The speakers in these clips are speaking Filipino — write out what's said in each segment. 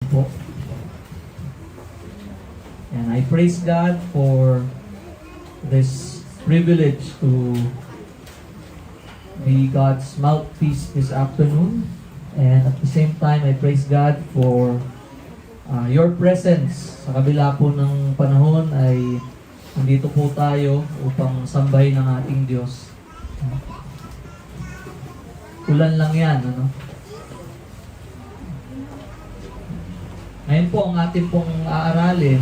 po. And I praise God for this privilege to be God's mouthpiece this afternoon. And at the same time, I praise God for your presence. Sa kabila po ng panahon ay nandito po tayo upang sambahin ng ating Diyos. Ulan lang yan, ano? Ngayon po, ang ating pong aaralin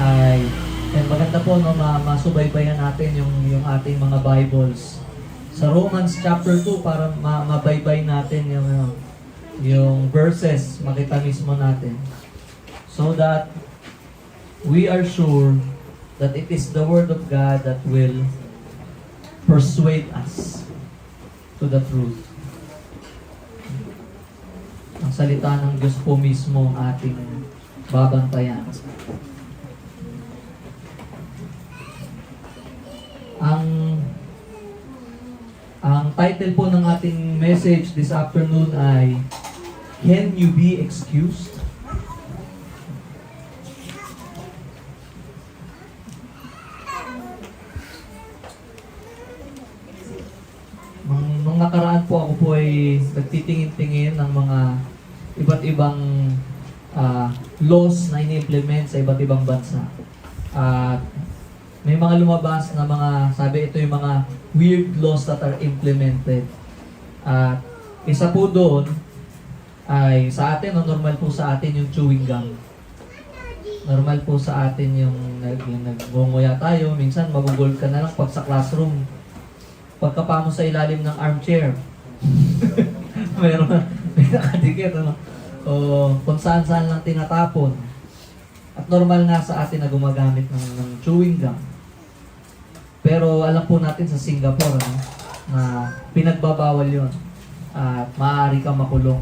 ay maganda po, no, masubaybayan natin yung ating mga Bibles. Sa Romans chapter 2, para mabaybay natin yung verses, makita mismo natin. So that we are sure that it is the Word of God that will persuade us to the truth. Ang salita ng Diyos po mismo ang ating babantayan. Ang title po ng ating message this afternoon ay Can You Be Excused? Nung nakaraan po ako po ay nagtitingin-tingin ng mga iba't ibang laws na ini-implement sa iba't ibang bansa. At may mga lumabas na mga, sabi ito yung mga weird laws that are implemented. At isa po doon ay sa atin, normal po sa atin yung chewing gum. Normal po sa atin yung nagngunguya tayo. Minsan magugol ka na lang pag sa classroom. Pagkapa mo sa ilalim ng armchair. may nakadikit, ano? O kung saan-saan lang tinatapon. At normal nga sa atin na gumagamit ng chewing gum. Pero alam po natin sa Singapore, ano, na pinagbabawal yon at maaari kang makulong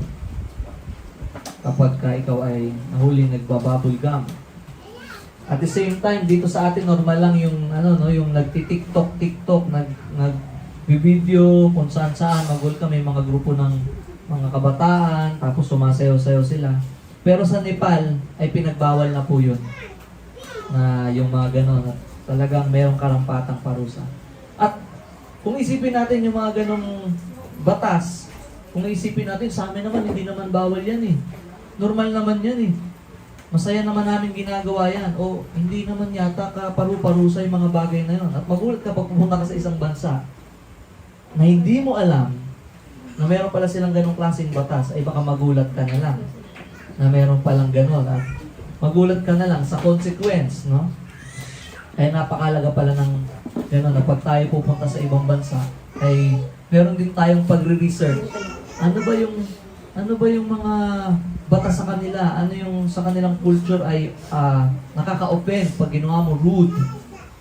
kapag ikaw ay nahuling nagbabubble gum. At the same time, dito sa atin normal lang yung yung nagti-TikTok, nag-video kung saan-saan, may mga grupo ng mga kabataan, tapos sumasayaw-sayaw sila. Pero sa Nepal ay pinagbawal na po yun. Na yung mga ganon, at talagang mayroong karampatang parusa. At kung isipin natin yung mga ganong batas, kung isipin natin, sa amin naman, hindi naman bawal yan eh. Normal naman yan eh. Masaya naman namin ginagawa yan. O hindi naman yata paru-parusa yung mga bagay na yun. At magulat kapag pumunta ka sa isang bansa na hindi mo alam na meron pala silang ganong klaseng batas, ay baka magulat ka na lang na meron palang ganon. At magulat ka na lang sa consequence, no? Kaya napakalaga pala ng gano'n na pag tayo pupunta sa ibang bansa, ay meron din tayong pagre-research. Ano ba yung mga batas sa kanila? Ano yung sa kanilang culture ay nakaka-offend pag ginawa mo rude?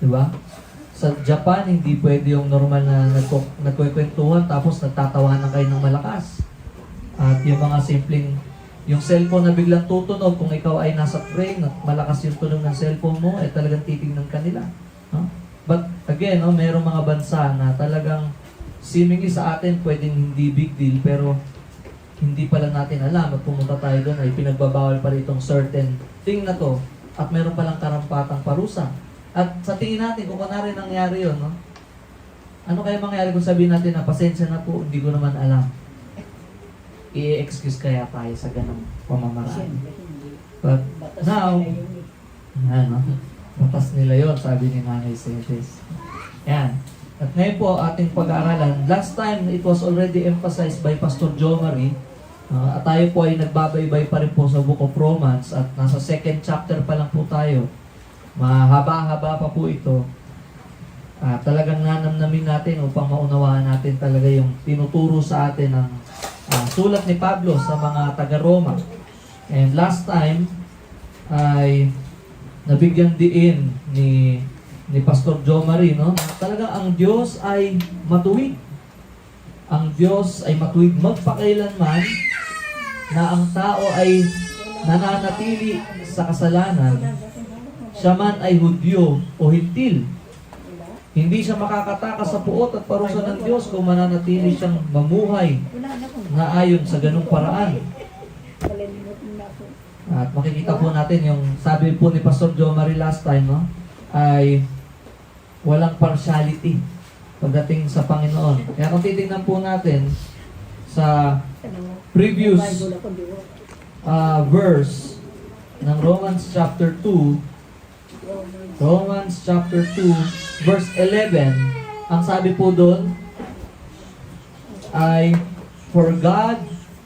Diba? Sa Japan, hindi pwede yung normal na nagkukwentuhan tapos nagtatawanan kayo ng malakas. At yung mga simpleng yung cellphone na biglang tutunog, kung ikaw ay nasa train at malakas yung tunog ng cellphone mo, ay talagang titignan ka nila. No? But again, merong mga bansa na talagang seemingly sa atin pwedeng hindi big deal, pero hindi pala natin alam at pumunta tayo doon ay pinagbabawal pala itong certain thing na to at meron palang karampatang parusa. At sa tingin natin, kung kunwari nangyari yun, no? Ano kaya mangyari kung sabihin natin na pasensya na po, hindi ko naman alam. I-excuse kaya tayo sa ganong pamamaraan. But now, batas nila yon, sabi ni Nanay Cetes. Yan. At ngayon po, ating pag-aaralan, last time, it was already emphasized by Pastor Jomari, at tayo po ay nagbabaybay pa rin po sa Book of Romans, at nasa second chapter pa lang po tayo. Mahaba-haba pa po ito. Talagang nanamnamin natin upang maunawaan natin talaga yung tinuturo sa atin ng sulat ni Pablo sa mga taga-Roma. And last time ay nabigyan diin ni Pastor Jomari, no? Talaga ang Diyos ay matuwid. Ang Diyos ay matuwid magpakailanman na ang tao ay nananatili sa kasalanan, siya man ay Hudyo o Hintil. Hindi siya makakatakas sa puot at parusa ng Diyos kung mananatili siyang mamuhay na ayon sa ganung paraan. Kalilimutin na ako. At makikita po natin yung sabi po ni Pastor Joe Marie last time, no? Ay walang partiality pagdating sa Panginoon. Kaya kung titingnan po natin sa previous Bible ako, di ba? verse ng Romans chapter 2, Romans chapter 2, verse 11, ang sabi po doon ay, for God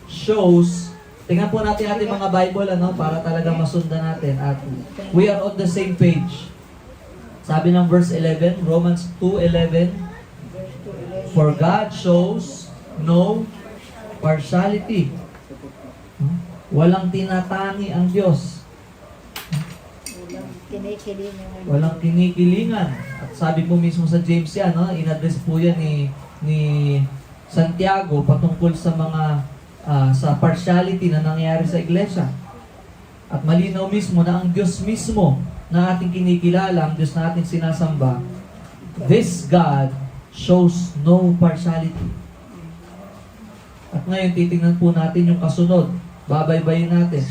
shows, tingnan po natin ating mga Bible, ano, para talaga masundan natin at we are on the same page. Sabi ng verse 11, Romans 2:11, for God shows no partiality. Walang tinatangi ang Diyos. Walang kinikilingan. Walang kinikilingan. At sabi po mismo sa James yan, no? In-address po yan ni Santiago patungkol sa mga sa partiality na nangyayari sa iglesia. At malinaw mismo na ang Diyos mismo na ating kinikilala, ang Diyos na ating sinasamba, this God shows no partiality. At ngayon, titingnan po natin yung kasunod. Babaybayin natin.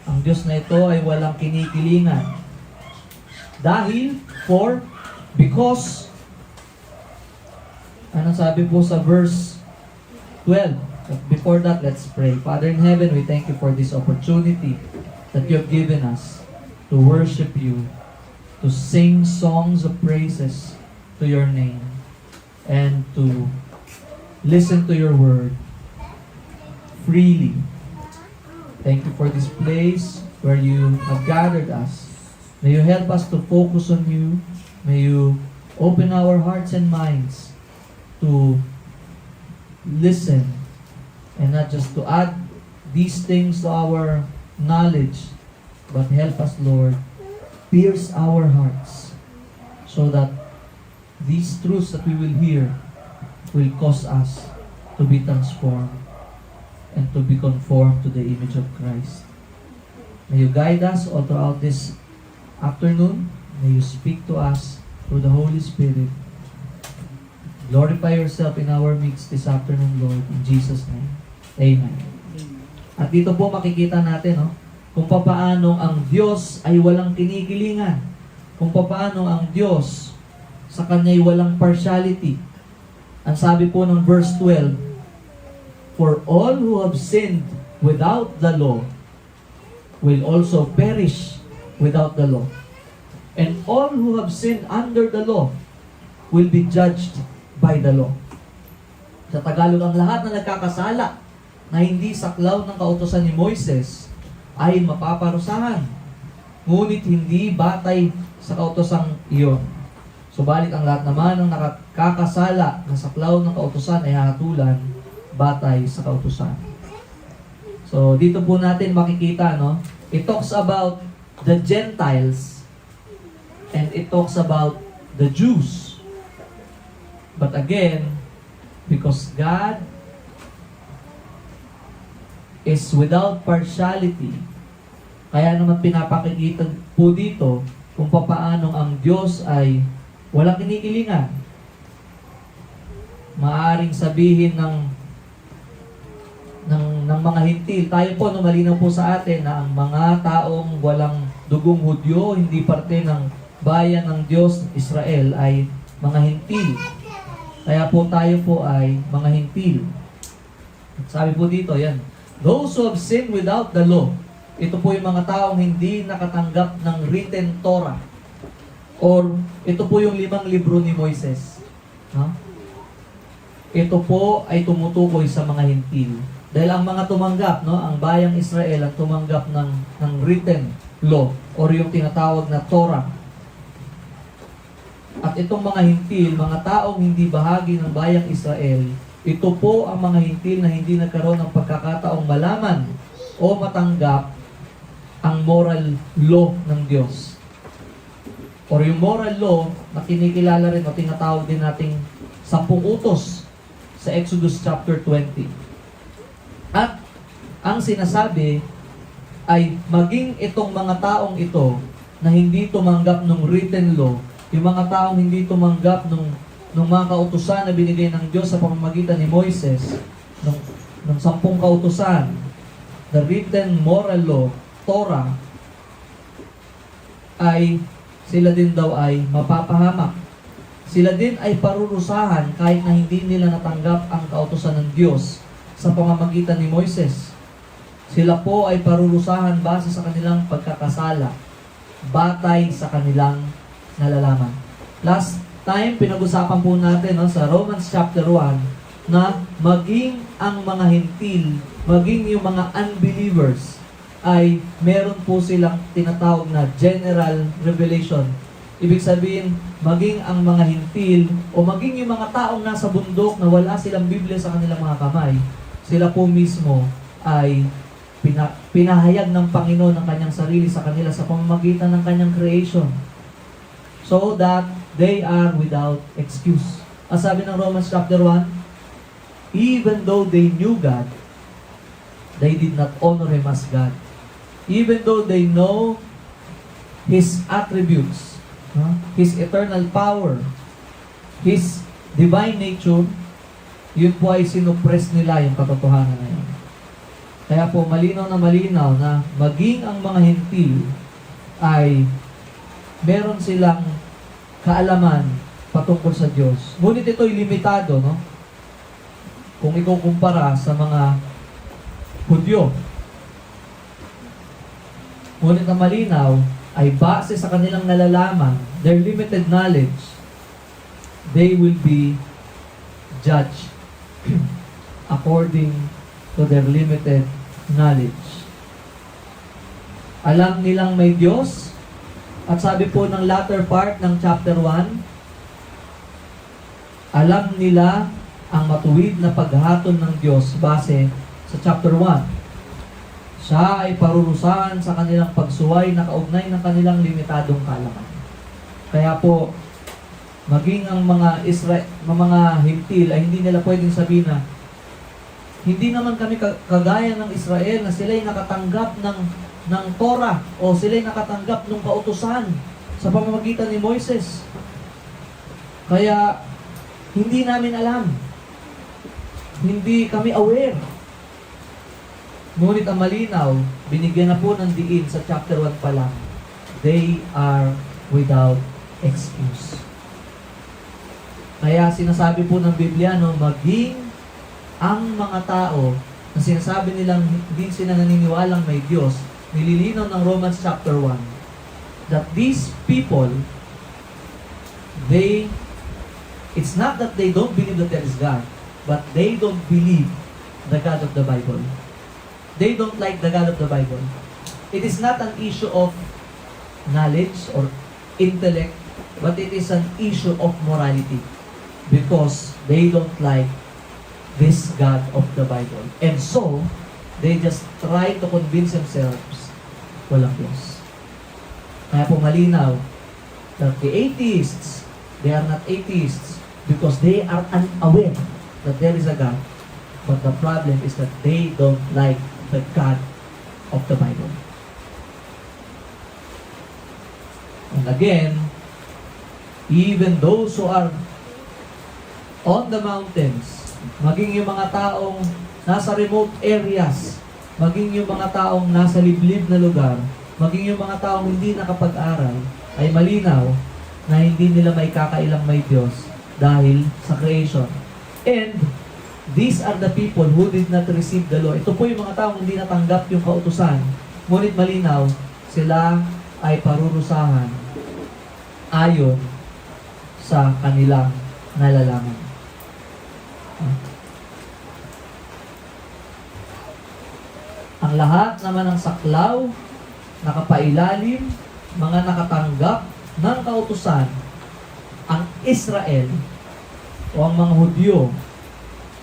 Ang Diyos na ito ay walang kinikilingan. Because, anong sabi po sa verse 12? But before that, let's pray. Father in heaven, we thank you for this opportunity that you have given us to worship you, to sing songs of praises to your name, and to listen to your word freely. Thank you for this place where you have gathered us. May you help us to focus on you. May you open our hearts and minds to listen and not just to add these things to our knowledge, but help us, Lord, pierce our hearts so that these truths that we will hear will cause us to be transformed and to be conformed to the image of Christ. May you guide us all throughout this afternoon. May you speak to us through the Holy Spirit. Glorify yourself in our midst this afternoon, Lord, in Jesus' name. Amen. At dito po makikita natin, no, kung papaano ang Diyos ay walang kinikilingan. Kung papaano ang Diyos sa Kanya'y walang partiality. Ang sabi po ng verse 12, for all who have sinned without the law will also perish without the law. And all who have sinned under the law will be judged by the law. Sa Tagalog, ang lahat na nagkakasala na hindi saklaw ng kautusan ni Moises ay mapaparusahan. Ngunit hindi batay sa kautosang iyon. Subalit ang lahat naman ng nakakasala na saklaw ng kautusan ay hahatulan batay sa kautusan. So, dito po natin makikita, no? It talks about the Gentiles and it talks about the Jews. But again, because God is without partiality, kaya naman pinapakikita po dito kung papaano ang Diyos ay walang kinikilingan. Maaring sabihin ng mga hintil. Tayo po, no, malinaw po sa atin na ang mga taong walang dugong Hudyo, hindi parte ng bayan ng Diyos, Israel, ay mga hintil. Kaya po tayo po ay mga hintil. Sabi po dito, yan. Those who have sinned without the law. Ito po yung mga taong hindi nakatanggap ng written Torah. Or ito po yung 5 libro ni Moises. No? Ito po ay tumutukoy sa mga hintil. Dahil ang mga tumanggap, no, ang bayang Israel ang tumanggap ng written law or yung tinatawag na Torah. At itong mga hintil, mga taong hindi bahagi ng bayang Israel, ito po ang mga hintil na hindi nagkaroon ng pagkakataong malaman o matanggap ang moral law ng Diyos. Or yung moral law na kinikilala rin o tinatawag din nating 10 utos sa Exodus chapter 20. At ang sinasabi ay maging itong mga taong ito na hindi tumanggap ng written law, yung mga taong hindi tumanggap ng mga kautusan na binigay ng Diyos sa pamamagitan ni Moises, ng 10 kautusan, the written moral law, Torah, ay sila din daw ay mapapahamak. Sila din ay parurusahan kahit na hindi nila natanggap ang kautusan ng Diyos sa pamamagitan ni Moises. Sila po ay parurusahan base sa kanilang pagkakasala, batay sa kanilang nalalaman. Last time, pinag-usapan po natin sa Romans chapter 1 na maging ang mga hintil, maging yung mga unbelievers, ay meron po silang tinatawag na general revelation. Ibig sabihin, maging ang mga hintil o maging yung mga taong nasa bundok na wala silang Biblia sa kanilang mga kamay, sila po mismo ay pinahayag ng Panginoon ng kanyang sarili sa kanila sa pamamagitan ng kanyang creation, so that they are without excuse. Ang sabi ng Romans chapter 1, even though they knew God, they did not honor Him as God. Even though they know His attributes, His eternal power, His divine nature, yun po ay sinupress nila yung katotohanan na yun. Kaya po malinaw na maging ang mga hintil ay meron silang kaalaman patungkol sa Diyos. Ngunit ito'y limitado, no? Kung ikukumpara sa mga Hudyo. Ngunit ang malinaw ay base sa kanilang nalalaman, their limited knowledge, they will be judged according to their limited knowledge. Alam nilang may Diyos, at sabi po ng latter part ng chapter 1, alam nila ang matuwid na paghatol ng Diyos base sa chapter 1. Siya ay parurusahan sa kanilang pagsuway na kaugnay ng kanilang limitadong kaalaman. Kaya po, maging ang mga mga hintil ay hindi nila pwedeng sabihin na hindi naman kami kagaya ng Israel na sila'y nakatanggap ng Torah o sila'y nakatanggap ng kautusan sa pamamagitan ni Moises. Kaya hindi namin alam. Hindi kami aware. Ngunit ang malinaw, binigyan na po ng diin sa chapter 1 pa lang. They are without excuse. Kaya sinasabi po ng Biblia, maging ang mga tao na sinasabi nilang hindi sila naniniwalang may Diyos, nililinaw ng Romans chapter 1, that these people, it's not that they don't believe that there is God, but they don't believe the God of the Bible. They don't like the God of the Bible. It is not an issue of knowledge or intellect, but it is an issue of morality. Because they don't like this God of the Bible. And so, they just try to convince themselves walang Diyos. Kaya po malinaw that the atheists, they are not atheists because they are unaware that there is a God. But the problem is that they don't like the God of the Bible. And again, even those who are on the mountains, maging yung mga taong nasa remote areas, maging yung mga taong nasa liblib na lugar, maging yung mga taong hindi nakapag-aral, ay malinaw na hindi nila may kakailang may Diyos dahil sa creation. And these are the people who did not receive the law. Ito po yung mga taong hindi natanggap yung kautusan. Ngunit malinaw, sila ay parurusahan ayon sa kanilang nalalaman. Ang lahat naman ng saklaw, nakapailalim, mga nakatanggap ng kautusan, ang Israel o ang mga Hudyo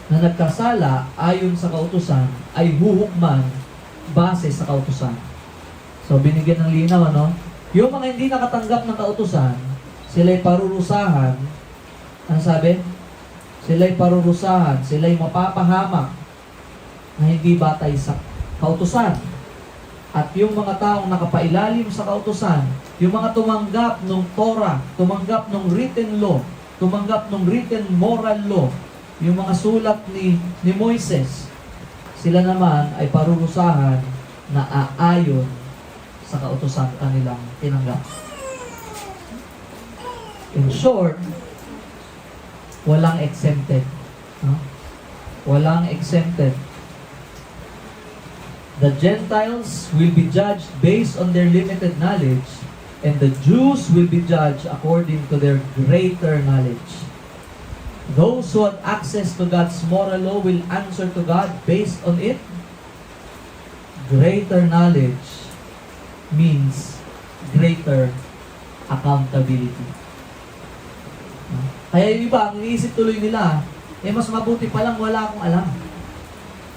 na nagkasala ayon sa kautusan ay huhukman base sa kautusan. So binigyan ng linaw, yung mga hindi nakatanggap ng kautusan, sila'y parurusahan. Ano sabi? Sila'y parurusahan, sila'y mapapahamak na hindi batay sa kautusan. At yung mga taong nakapailalim sa kautusan, yung mga tumanggap ng Torah, tumanggap ng written law, tumanggap ng written moral law, yung mga sulat ni Moises, sila naman ay parurusahan na aayon sa kautusan kanilang tinanggap. In short, walang exempted. No? Walang exempted. The Gentiles will be judged based on their limited knowledge, and the Jews will be judged according to their greater knowledge. Those who have access to God's moral law will answer to God based on it. Greater knowledge means greater accountability. Kaya yung iba, ang iniisip tuloy nila, mas mabuti pa lang wala akong alam.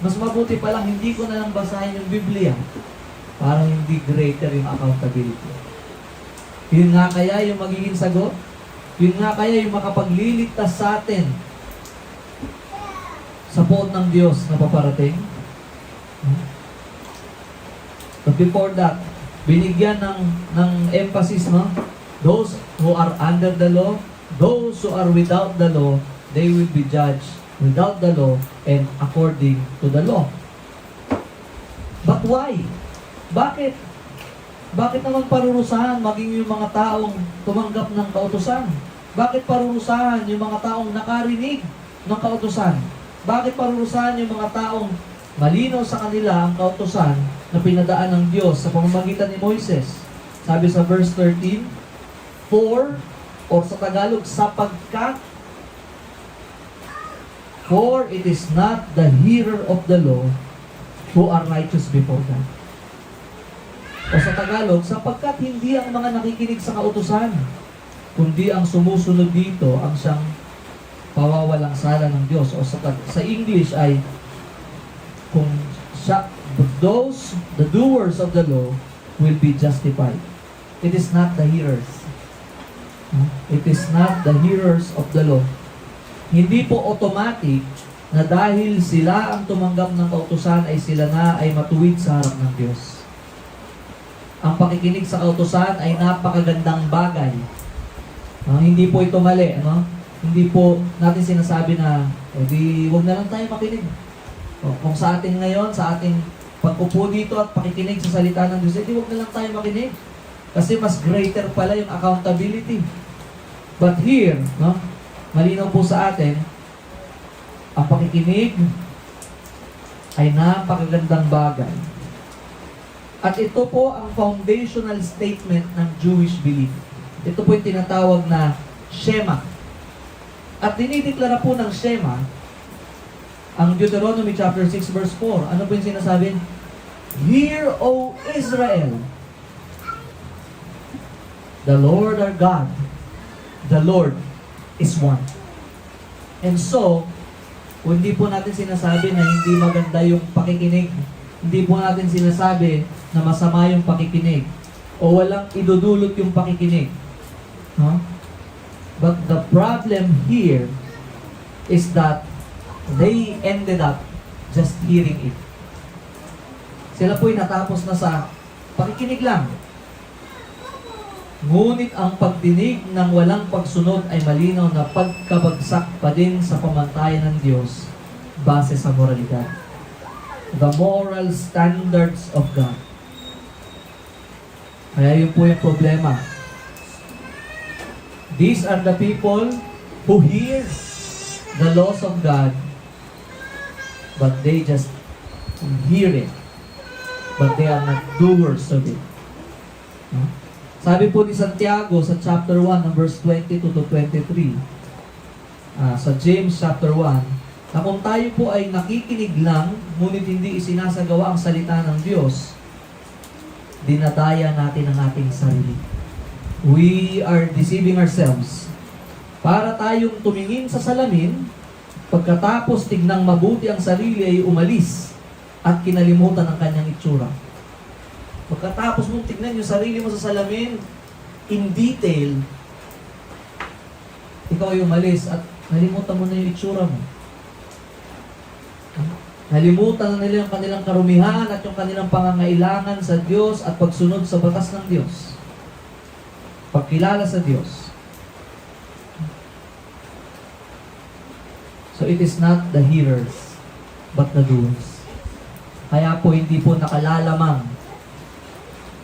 Mas mabuti pa lang hindi ko na lang basahin yung Biblia para hindi greater yung accountability. Yun nga kaya yung magiging sagot? Yun nga kaya yung makapagliligtas sa atin sa poot ng Diyos na paparating? But before that, binigyan ng emphasis, no? Those who are under the law, those who are without the law, they will be judged without the law and according to the law. But why? Bakit? Bakit naman parurusahan maging yung mga taong tumanggap ng kautusan? Bakit parurusahan yung mga taong nakarinig ng kautusan? Bakit parurusahan yung mga taong malinaw sa kanila ang kautusan na pinadaan ng Diyos sa pamamagitan ni Moises? Sabi sa verse 13, for, or sa Tagalog, sapagkat, for it is not the hearer of the law who are righteous before God. O sa Tagalog, sapagkat hindi ang mga nakikinig sa kautusan, kundi ang sumusunod dito ang siyang pawawalang sala ng Diyos. O sa English ay, kung siya, the doers of the law will be justified. It is not the hearers. It is not the hearers of the law. Hindi po automatic na dahil sila ang tumanggap ng kautusan ay sila na ay matuwid sa harap ng Diyos. Ang pakikinig sa kautusan ay napakagandang bagay. Hindi po ito mali. Hindi po natin sinasabi na, huwag na lang tayo makinig. Kung sa atin ngayon, sa ating pagkupo dito at pakikinig sa salita ng Diyos, huwag na lang tayo makinig. Kasi mas greater pala yung accountability. But here, malinaw po sa atin, ang pakikinig ay napakagandang bagay. At ito po ang foundational statement ng Jewish belief. Ito po yung tinatawag na Shema. At dinideklara po ng Shema, ang Deuteronomy chapter 6 verse 4. Ano po yung sinasabi? Hear, O Israel, the Lord our God, the Lord is one. And so, hindi po natin sinasabi na hindi maganda yung pakikinig. Hindi po natin sinasabi na masama yung pakikinig o walang idudulot yung pakikinig. But the problem here is that they ended up just hearing it. Sila po'y natapos na sa pakikinig lang. Ngunit ang pagdinig ng walang pagsunod ay malinaw na pagkabagsak pa din sa pamantayan ng Diyos base sa moralidad. The moral standards of God. Kaya yun po yung problema. These are the people who hear the laws of God, but they just hear it, but they are not doers of it. Sabi po ni Santiago sa chapter 1, verse 22 to 23, sa James chapter 1, na kung tayo po ay nakikinig lang, ngunit hindi isinasagawa ang salita ng Diyos, dinadaya natin ang ating sarili. We are deceiving ourselves. Para tayong tumingin sa salamin, pagkatapos tignang mabuti ang sarili ay umalis at kinalimutan ang kanyang itsura. Pagkatapos mong tignan yung sarili mo sa salamin in detail, ikaw ay umalis at nalimutan mo na yung itsura mo. Nalimutan na nila yung kanilang karumihan at yung kanilang pangangailangan sa Diyos at pagsunod sa batas ng Diyos. Pagkilala sa Diyos. So it is not the hearers, but the doers. Kaya po hindi po nakalalamang,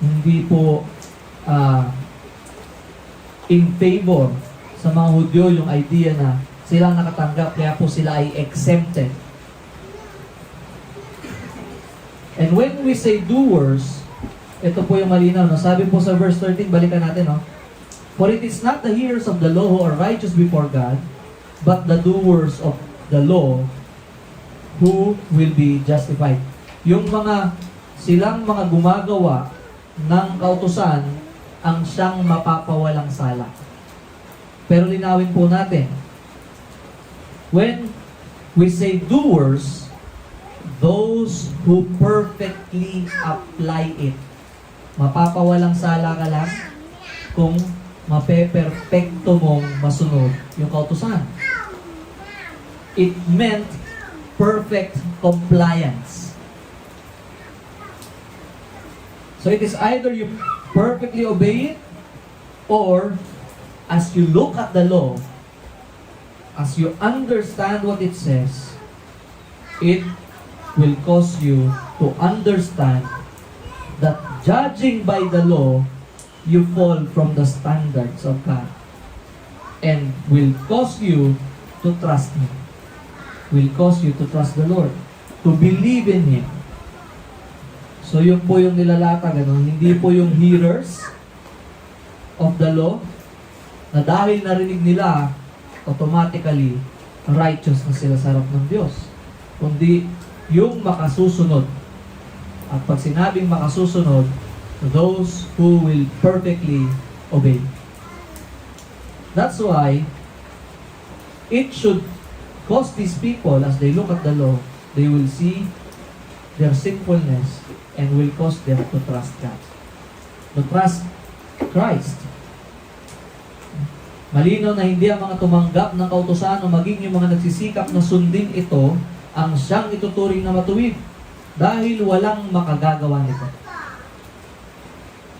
hindi po in favor sa mga Hudyo yung idea na silang nakatanggap, kaya po sila ay exempted. And when we say doers, ito po yung malinaw, no? Sabi po sa verse 13, balikan natin, no? For it is not the hearers of the law who are righteous before God, but the doers of the law who will be justified. Yung silang mga gumagawa ng kautusan ang siyang mapapawalang sala. Pero linawin po natin, when we say doers, those who perfectly apply it. Mapapawalang sala ka lang kung mapeperfecto mong masunod yung kautusan. It meant perfect compliance. So it is either you perfectly obey it, or as you look at the law, as you understand what it says, it will cause you to understand that judging by the law, you fall from the standards of God, and will cause you to trust Him, will cause you to trust the Lord, to believe in Him. So yun po yung nilalata, ganun. Hindi po yung hearers of the law, na dahil narinig nila, automatically, righteous na sila sa harap ng Diyos. Kundi yung makasusunod. At pag sinabing makasusunod, those who will perfectly obey. That's why, it should cause these people, as they look at the law, they will see their sinfulness and will cause them to trust God. To trust Christ. Malinaw na hindi ang mga tumanggap ng kautusan o maging yung mga nagsisikap na sundin ito ang siyang ituturing na matuwid dahil walang makagagawa nito.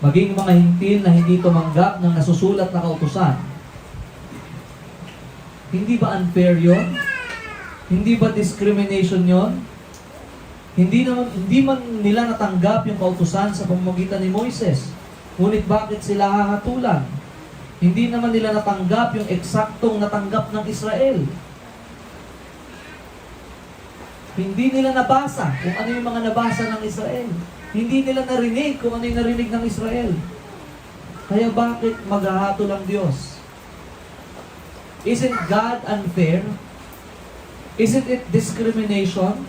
Maging mga hintil na hindi tumanggap ng nasusulat na kautusan. Hindi ba unfair yon? Hindi ba discrimination yon? Hindi man nila natanggap yung kautusan sa pamamagitan ni Moises. Ngunit bakit sila hahatulan? Hindi naman nila natanggap yung eksaktong natanggap ng Israel. Hindi nila nabasa kung ano yung mga nabasa ng Israel. Hindi nila narinig kung ano yung narinig ng Israel. Kaya bakit maghahatol ang Diyos? Isn't God unfair? Isn't it discrimination?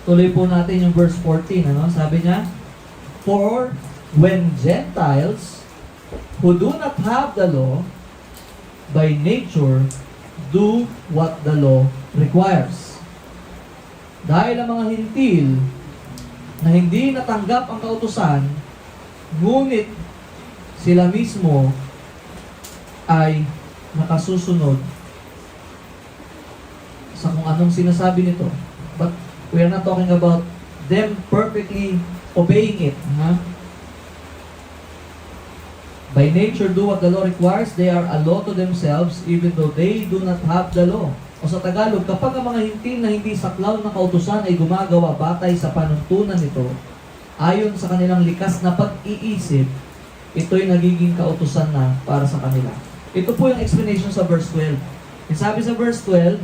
Tuloy po natin yung verse 14. Ano? Sabi niya, for when Gentiles who do not have the law, by nature, do what the law requires. Dahil ang mga hintil na hindi natanggap ang kautusan, ngunit sila mismo ay nakasusunod sa kung anong sinasabi nito. But we are not talking about them perfectly obeying it. By nature, do what the law requires. They are a law to themselves, even though they do not have the law. O sa Tagalog, kapag ang mga hintil na hindi saklaw ng kautusan ay gumagawa batay sa panuntunan nito, ayon sa kanilang likas na pag-iisip, ito'y nagiging kautusan na para sa kanila. Ito po yung explanation sa verse 12. Yung sabi sa verse 12,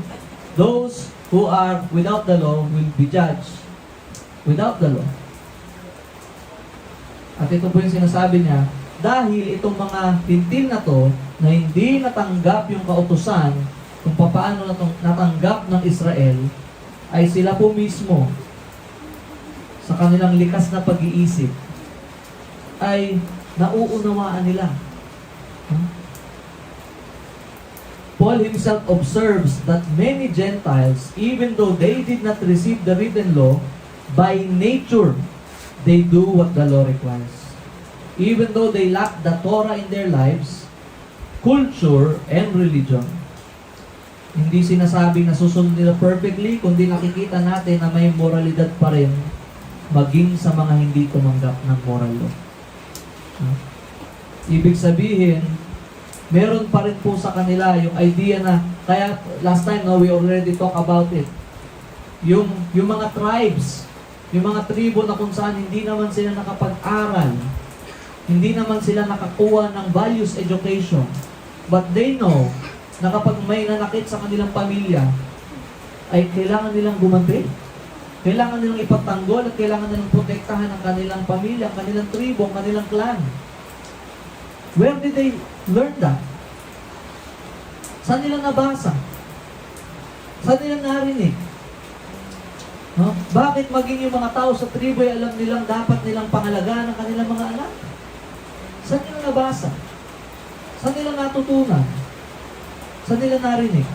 those who are without the law will be judged without the law. At ito po yung sinasabi niya, dahil itong mga hintil na to, na hindi natanggap yung kautusan kung paano natanggap ng Israel, ay sila po mismo, sa kanilang likas na pag-iisip, ay nauunawaan nila. Paul himself observes that many Gentiles, even though they did not receive the written law, by nature, they do what the law requires. Even though they lack the Torah in their lives, culture, and religion. Hindi sinasabing na susunod nila perfectly, kundi nakikita natin na may moralidad pa rin maging sa mga hindi tumanggap ng moral law. Ibig sabihin, meron pa rin po sa kanila yung idea na, kaya last time, we already talk about it. yung mga tribes, yung mga tribo na kung saan hindi naman sila nakapag-aral, hindi naman sila nakakuha ng values education, but they know na kapag may nanakit sa kanilang pamilya, ay kailangan nilang gumanti. Kailangan nilang ipagtanggol at kailangan nilang protektahan ang kanilang pamilya, ang kanilang tribo, ang kanilang clan. Where did they learn that? Saan nila nabasa? Saan nila narinig? No? Bakit maging yung mga tao sa tribo ay alam nilang dapat nilang pangalagaan ang kanilang mga anak? Saan nila nabasa? Saan nila natutunan? Saan nila narinig?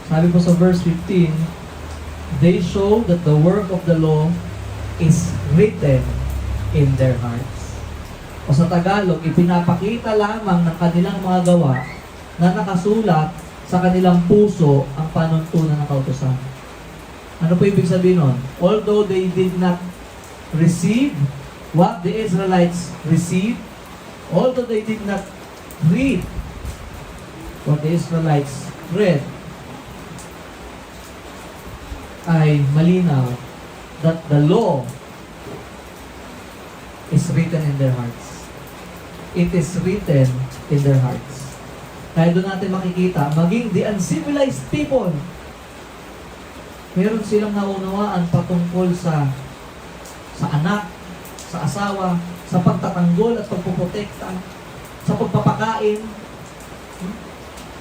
Sabi po sa verse 15, they show that the work of the law is written in their hearts. O sa Tagalog, ipinapakita lamang ng kanilang mga gawa na nakasulat sa kanilang puso ang panuntunan ng kautusan. Ano po ibig sabihin nun? Although they did not receive what the Israelites received, although they did not read what the Israelites read, ay malinaw that the law is written in their hearts. It is written in their hearts. Kaya doon natin makikita, maging the uncivilized people, meron silang naunawaan patungkol sa anak, sa asawa, sa pagtatanggol at pagpuprotekta, sa pagpapakain.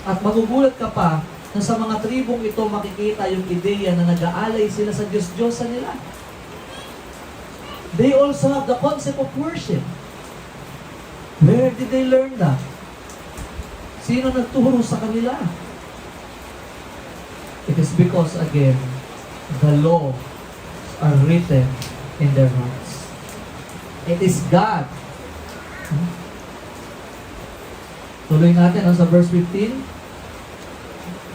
At magugulat ka pa na sa mga tribong ito makikita yung ideya na nag-aalay sila sa Diyos-Diyosan nila. They also have the concept of worship. Where did they learn that? Sino nagturo sa kanila? It is because, again, the law are written in their hearts. It is God. Tuloy natin sa verse 15.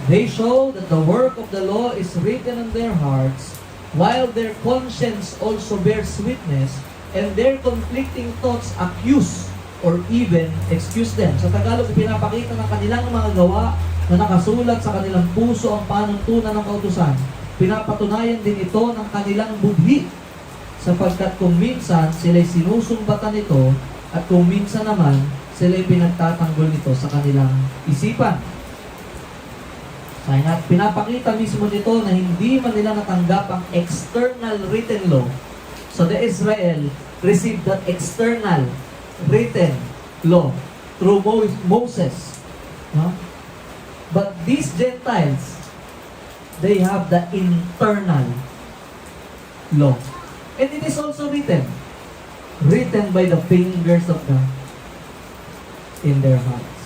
They show that the work of the law is written in their hearts, while their conscience also bears witness, and their conflicting thoughts accuse or even excuse them. Sa Tagalog, pinapakita ng kanilang mga gawa na nakasulat sa kanilang puso ang panuntunan ng kautusan. Pinapatunayan din ito ng kanilang budhi, sapagkat kung minsan sila'y sinusumbatan nito at kung minsan naman sila'y pinagtatanggol nito sa kanilang isipan. Kaya pinapakita mismo nito na hindi man nila natanggap ang external written law. So the Israel received that external written law through Moses. No? But these Gentiles, they have the internal law. And it is also written by the fingers of God in their hearts.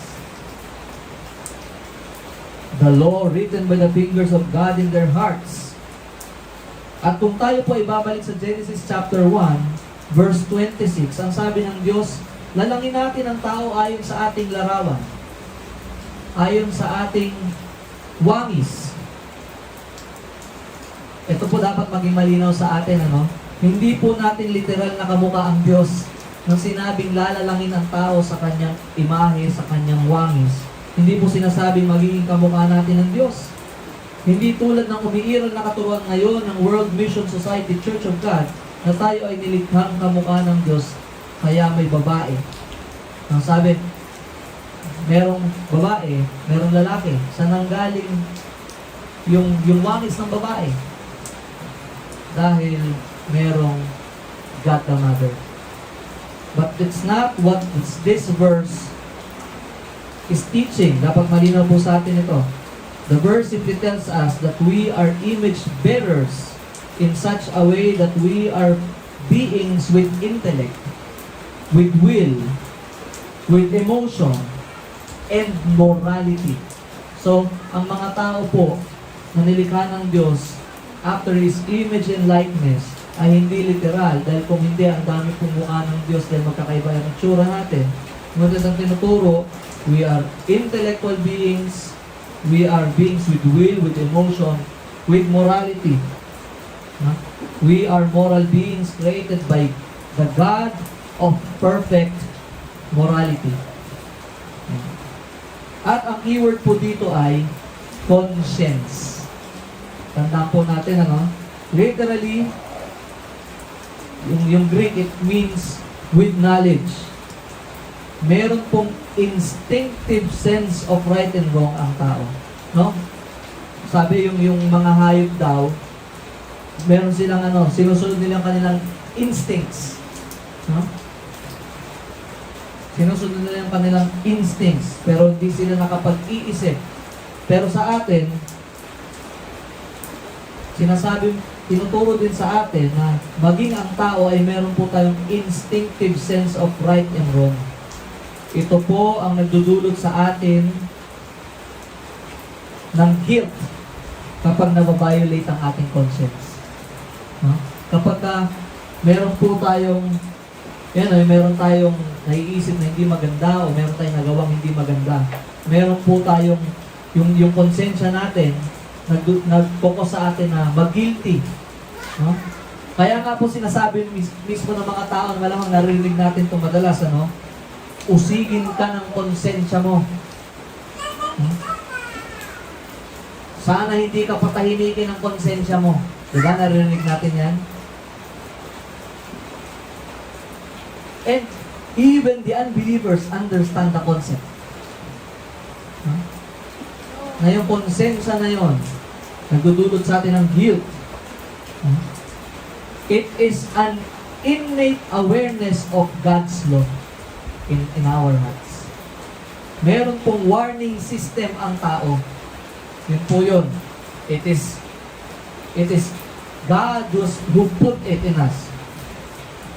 The law written by the fingers of God in their hearts. At kung tayo po ibabalik sa Genesis chapter 1, verse 26, ang sabi ng Diyos, lalangin natin ang tao ayon sa ating larawan, ayon sa ating wangis. Ito po dapat maging malinaw sa atin, ano? Hindi po natin literal na kamukha ang Diyos nang sinabing lalalangin ang tao sa kanyang imahe, sa kanyang wangis. Hindi po sinasabing magiging kamukha natin ng Diyos. Hindi tulad ng umiiral na katuruan ngayon ng World Mission Society Church of God na tayo ay nilikhang kamukha ng Diyos, kaya may babae. Ang sabi, merong babae, merong lalaki. Saan nanggaling yung wangis ng babae? Dahil merong God the Mother. But it's not what this verse is teaching. Dapat malinaw po sa atin ito. The verse simply tells us that we are image bearers in such a way that we are beings with intellect, with will, with emotion, and morality. So, ang mga tao po na nilikha ng Diyos after His image and likeness ay hindi literal, dahil kung hindi, ang dami pong mukha ng Diyos dahil magkakaiba ang itsura natin. Ngunit ang tinuturo, we are intellectual beings, we are beings with will, with emotion, with morality. We are moral beings created by the God of perfect Morality. At ang keyword po dito ay conscience. Tandaan po natin, ano? Literally, yung Greek, it means with knowledge. Meron pong instinctive sense of right and wrong ang tao. No? Sabi yung mga hayop daw, meron silang sinusunod nilang kanilang instincts. No? Sinusunod nila yung kanilang instincts, pero hindi sila nakapag-iisip. Pero sa atin, tinuturo din sa atin na maging ang tao ay meron po tayong instinctive sense of right and wrong. Ito po ang nagdudulot sa atin ng guilt kapag nababiolate ang ating conscience. No? Kapag meron po tayong meron tayong naiisip na hindi maganda o meron tayong nagawang hindi maganda. Meron po tayong yung konsensya natin nag-focus sa atin na mag-guilty. No? Kaya nga po sinasabi mismo ng mga tao, malamang narinig natin ito madalas, usigin ka ng konsensya mo. Sana hindi ka patahimikin ng konsensya mo. Diba? Narinig natin yan? And even the unbelievers understand the concept. Na yung konsensya na yun, nagdudulot sa atin ng guilt. It is an innate awareness of God's law in our hearts. Meron pong warning system ang tao. Yun po yun. It is God who put it in us.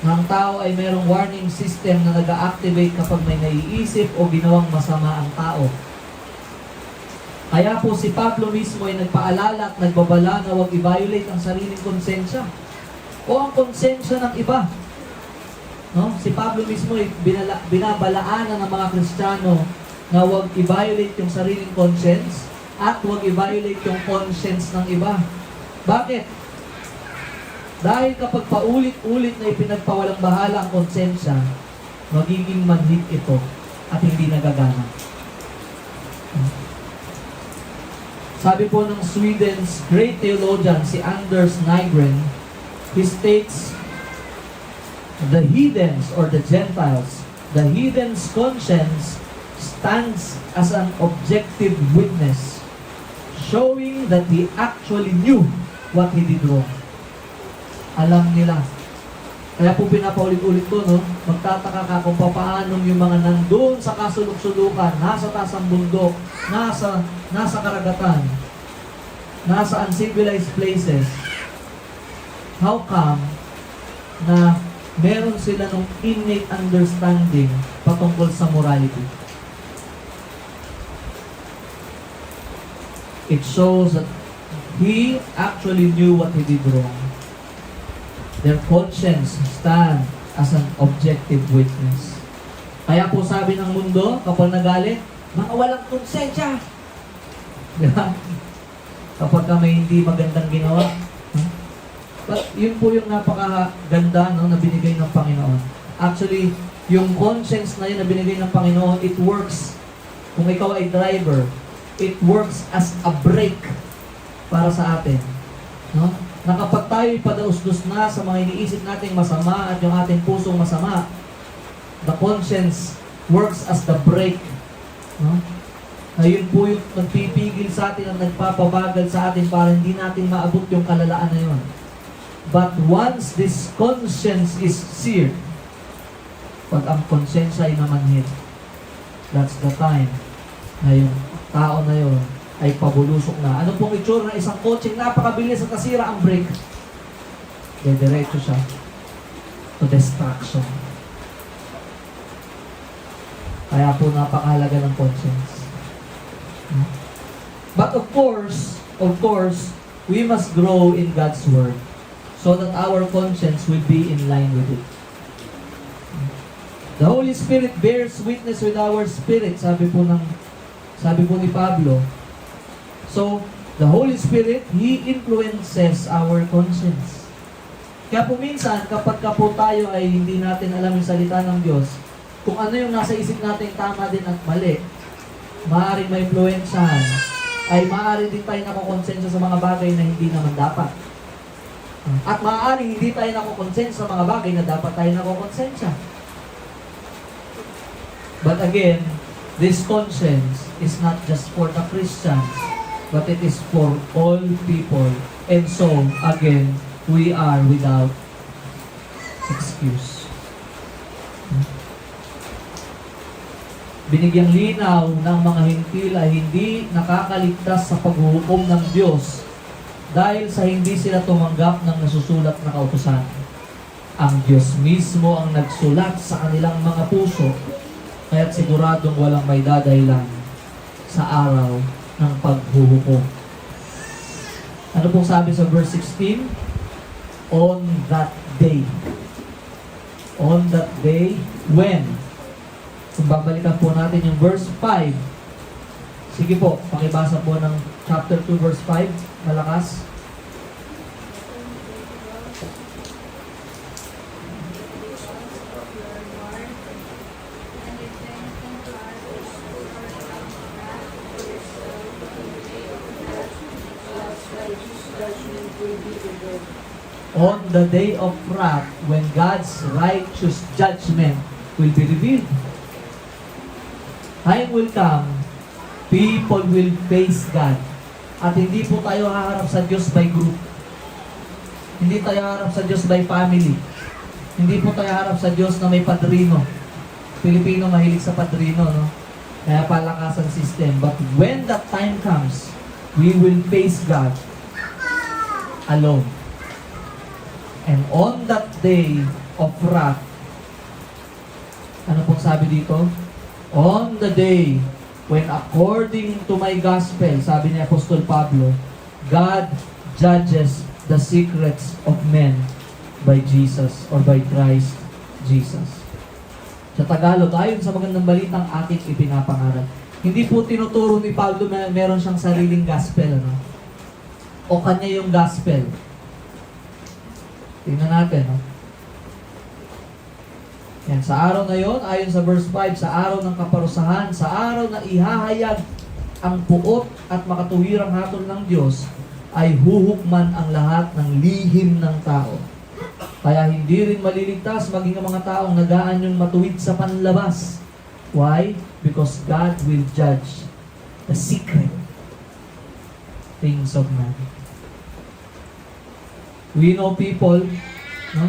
Ang tao ay merong warning system na nag-activate kapag may naiisip o ginawang masama ang tao. Kaya po si Pablo mismo ay nagpaalala at nagbabala na huwag i-violate ang sariling konsensya o ang konsensya ng iba. No? Si Pablo mismo ay binabalaanan ng mga Kristiyano na huwag i-violate yung sariling conscience at huwag i-violate yung conscience ng iba. Bakit? Dahil kapag paulit-ulit na ipinagpawalang bahala ang konsensya, magiging manhid ito at hindi nagagana. Sabi po ng Sweden's great theologian, si Anders Nygren, he states, the heathens or the Gentiles, the heathen's conscience stands as an objective witness, showing that he actually knew what he did wrong. Alam nila. Kaya po pinapaulit-ulit ko, magtataka ka kung paano yung mga nandun sa kasuluk-sulukan, nasa taas ng bundok, nasa karagatan, nasa uncivilized places. How come na meron sila ng innate understanding patungkol sa morality? It shows that he actually knew what he did wrong. Their conscience stand as an objective witness. Kaya po sabi ng mundo, kapag nagalit, mga walang konsensya. Diba? Kapag may hindi magandang ginawa. But yun po yung napakaganda na binigay ng Panginoon. Actually, yung conscience na yun na binigay ng Panginoon, it works. Kung ikaw ay driver, it works as a brake para sa atin. No? Na kapag tayo'y padausdos na sa mga iniisip nating masama at yung ating pusong masama, the conscience works as the brake. No? Na yun po yung nagpipigil sa atin at nagpapabagal sa atin para hindi natin maabot yung kalalaan na yun. But once this conscience is seared, pag ang konsensya ay namanhid, that's the time na yung tao na yun ay pabulusok na. Ano pong itsura ng isang coaching napakabilis at nasira ang brake? Diretso siya to destruction. Kaya po napakahalaga ng conscience. But of course, we must grow in God's Word so that our conscience will be in line with it. The Holy Spirit bears witness with our spirit, sabi po ni Pablo. So, the Holy Spirit, He influences our conscience. Kaya po minsan, kapag po tayo ay hindi natin alam yung salita ng Diyos, kung ano yung nasa isip natin tama din at mali, maaaring ma-influensyahan, ay maaari din tayo nakukonsensya sa mga bagay na hindi naman dapat. At maaaring hindi tayo nakukonsensya sa mga bagay na dapat tayo nakukonsensya. But again, this conscience is not just for the Christians, but it is for all people. And so, again, we are without excuse. Binigyang linaw ng mga hintil ay hindi nakakaligtas sa paghuhukom ng Diyos dahil sa hindi sila tumanggap ng nasusulat na kautusan. Ang Diyos mismo ang nagsulat sa kanilang mga puso, kaya't siguradong walang may dadahilan sa araw ng paghuhukom. Ano pong sabi sa verse 16? On that day. On that day, when? Kung babalikan po natin yung verse 5. Sige po, pakibasa po ng chapter 2 verse 5. Malakas. On the day of wrath, when God's righteous judgment will be revealed. Time will come, people will face God. At hindi po tayo haharap sa Diyos by group. Hindi tayo haharap sa Diyos by family. Hindi po tayo haharap sa Diyos na may padrino. Pilipino mahilig sa padrino, no? Kaya palakasan system. But when that time comes, we will face God alone. And on that day of wrath, ano pong sabi dito? On the day when according to my gospel, sabi ni Apostol Pablo, God judges the secrets of men by Jesus or by Christ Jesus. Sa Tagalog, ayon sa magandang balitang ating ipinapangaral. Hindi po tinuturo ni Pablo na meron siyang sariling gospel, ano? O kanya yung gospel. Tingnan natin, no? Yan, sa araw na yon, ayon sa verse 5, sa araw ng kaparusahan, sa araw na ihahayag ang puot at makatuwirang hatol ng Diyos, ay huhukman ang lahat ng lihim ng tao. Kaya hindi rin maliligtas maging ang mga taong nagaan yung matuwid sa panlabas. Why? Because God will judge the secret things of man. We know people, no?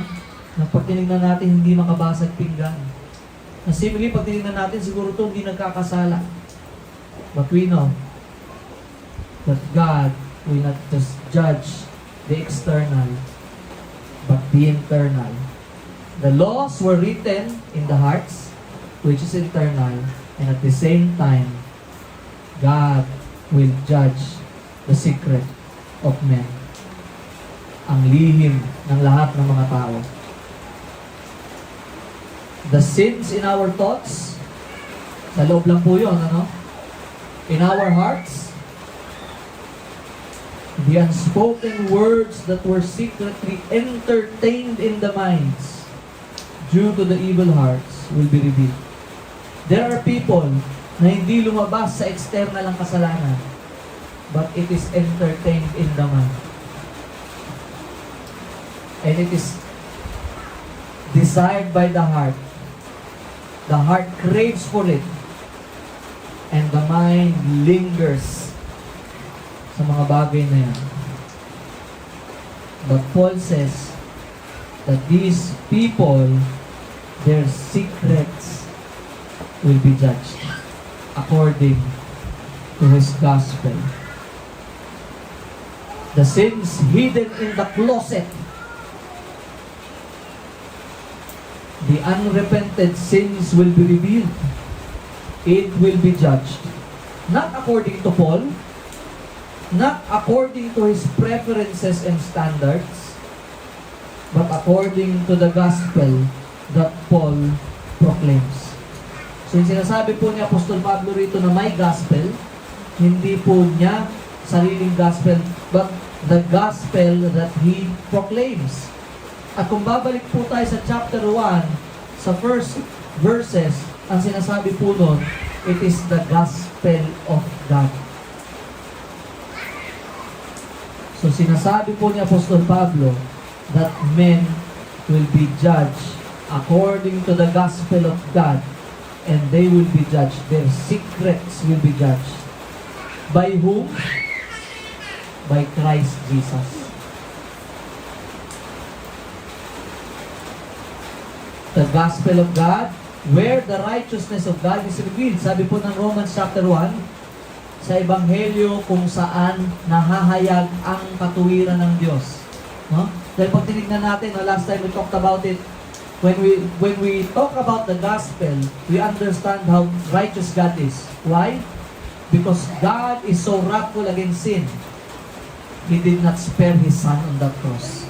Na pag tinignan natin, hindi makabasag pinggan. Na simili, pag tinignan natin, siguro ito hindi nagkakasala. But we know that God will not just judge the external, but the internal. The laws were written in the hearts, which is eternal, and at the same time, God will judge the secret of men. Ang lihim ng lahat ng mga tao. The sins in our thoughts, sa loob lang po yun, ano? In our hearts, the unspoken words that were secretly entertained in the minds due to the evil hearts will be revealed. There are people na hindi lumabas sa external ang kasalanan, but it is entertained in the mind. And it is desired by the heart. The heart craves for it. And the mind lingers sa mga bagay na yan. But Paul says that these people, their secrets will be judged according to his gospel. The sins hidden in the closet, the unrepented sins will be revealed. It will be judged. Not according to Paul, not according to his preferences and standards, but according to the gospel that Paul proclaims. So yung sinasabi po ni Apostol Pablo rito na may gospel, hindi po niya sariling gospel, but the gospel that he proclaims. At kung babalik po tayo sa chapter 1, sa first verses, ang sinasabi po nun, it is the gospel of God. So sinasabi po ni Apostol Pablo that men will be judged according to the gospel of God, and they will be judged. Their secrets will be judged. By whom? By Christ Jesus. The gospel of God, where the righteousness of God is revealed. Sabi po ng Romans chapter 1, sa Ebanghelyo kung saan nahahayag ang katuwiran ng Diyos. No? Dahil pag tinignan natin, last time we talked about it, when we talk about the gospel, we understand how righteous God is. Why? Because God is so wrathful against sin. He did not spare His Son on the cross.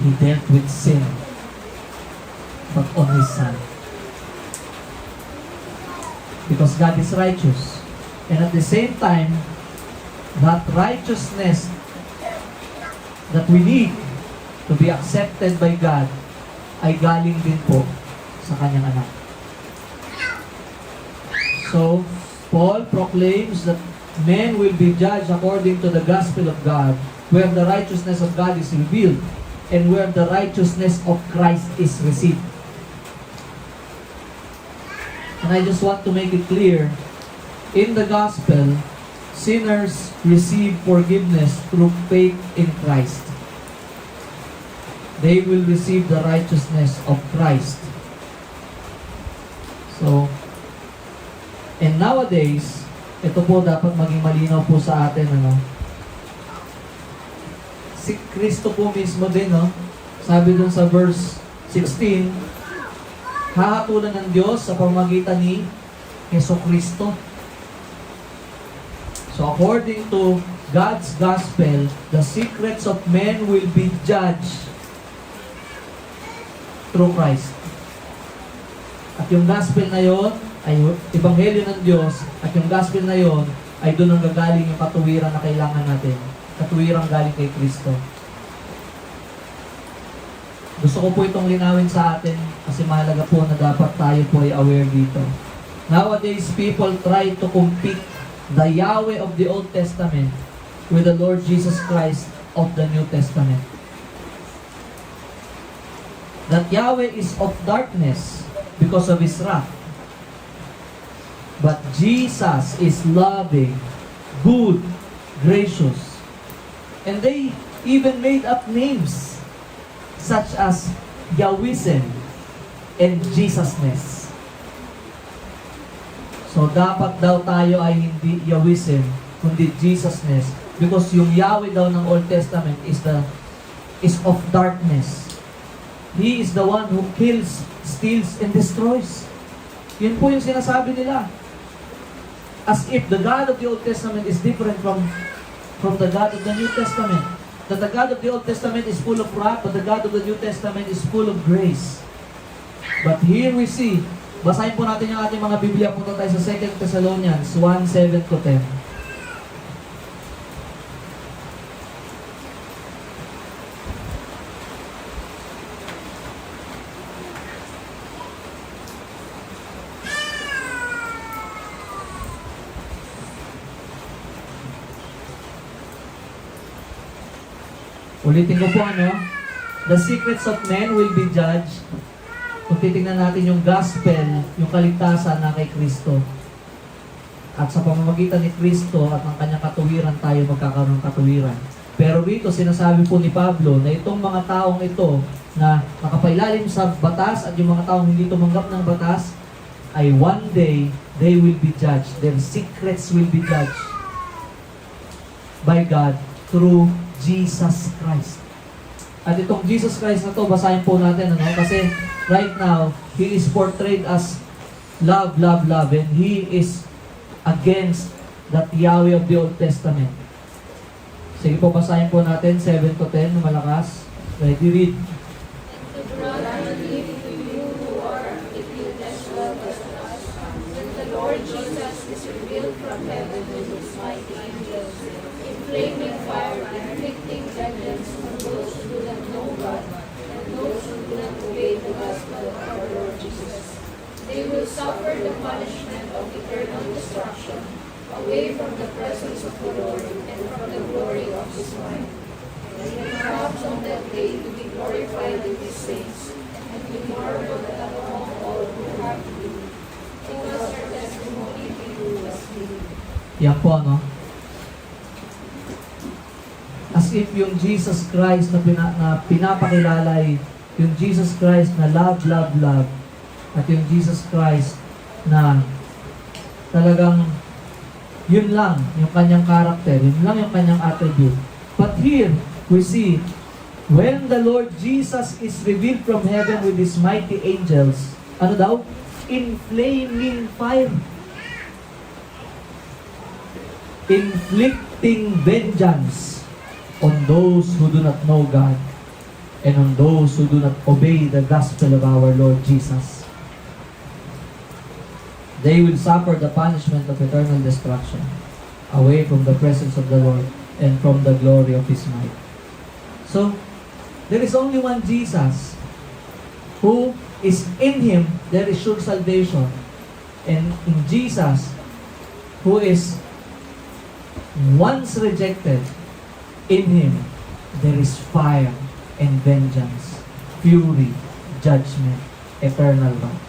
He dealt with sin, but on His Son. Because God is righteous. And at the same time, that righteousness that we need to be accepted by God ay galing din po sa Kanyang anak. So, Paul proclaims that men will be judged according to the gospel of God, where the righteousness of God is revealed, and where the righteousness of Christ is received. And I just want to make it clear, in the gospel, sinners receive forgiveness through faith in Christ. They will receive the righteousness of Christ. So, and nowadays, ito po dapat maging malinaw po sa atin, si Kristo po mismo din, sabi dun sa verse 16, hahatulan ng Diyos sa pamamagitan ni Yeso Kristo. So according to God's gospel, the secrets of men will be judged through Christ. At yung gospel na yon ay ebanghelyo ng Diyos, at yung gospel na yon ay doon ang gagaling yung katuwiran na kailangan natin. Katuwiran galing kay Kristo. Gusto ko po itong linawin sa atin kasi mahalaga po na dapat tayo po ay aware dito. Nowadays, people try to compete the Yahweh of the Old Testament with the Lord Jesus Christ of the New Testament. That Yahweh is of darkness because of His wrath. But Jesus is loving, good, gracious. And they even made up names such as Yahwism and Jesusness. So dapat daw tayo ay hindi Yahwism, kundi Jesusness. Because yung Yahweh daw ng Old Testament is of darkness. He is the one who kills, steals, and destroys. Yun po yung sinasabi nila. As if the God of the Old Testament is different from the God of the New Testament. That the God of the Old Testament is full of wrath, but the God of the New Testament is full of grace. But here we see, basahin po natin yung ating mga Biblia. Punta tayo sa 2 Thessalonians 1:7-10. Ulitin ko po the secrets of men will be judged. Kung titingnan natin yung gospel, yung kaligtasan na kay Kristo. At sa pamamagitan ni Kristo at ng kanyang katuwiran, tayo magkakaroon ng katuwiran. Pero dito, sinasabi po ni Pablo na itong mga taong ito na nakapailalim sa batas at yung mga taong hindi tumanggap ng batas, ay one day, they will be judged. Their secrets will be judged by God through Jesus Christ. At itong Jesus Christ na to, basahin po natin, kasi right now, He is portrayed as love, love, love, and He is against that Yahweh of the Old Testament. Sige po, basahin po natin, 7-10, na malakas. Ready, read. The Lord Jesus is revealed from heaven with His mighty angels, in flaming fire, inflicting vengeance on those who do not know God, and those who do not obey the gospel of our Lord Jesus away from the presence of the Lord and from the glory of his might. And perhaps on that day to be glorified in his saints, and to marvel at among all who have believed, because our testimony was believed. Yan po, ano? As if yung Jesus Christ na, pinapakilala ay yung Jesus Christ na love, love, love, at yung Jesus Christ na talagang yun lang yung kanyang character, yun lang yung kanyang attribute. But here, we see, when the Lord Jesus is revealed from heaven with His mighty angels, ano daw? In flaming fire. Inflicting vengeance on those who do not know God and on those who do not obey the gospel of our Lord Jesus. They will suffer the punishment of eternal destruction away from the presence of the Lord and from the glory of His might. So, there is only one Jesus who is in Him, there is sure salvation. And in Jesus, who is once rejected, in Him, there is fire and vengeance, fury, judgment, eternal wrath.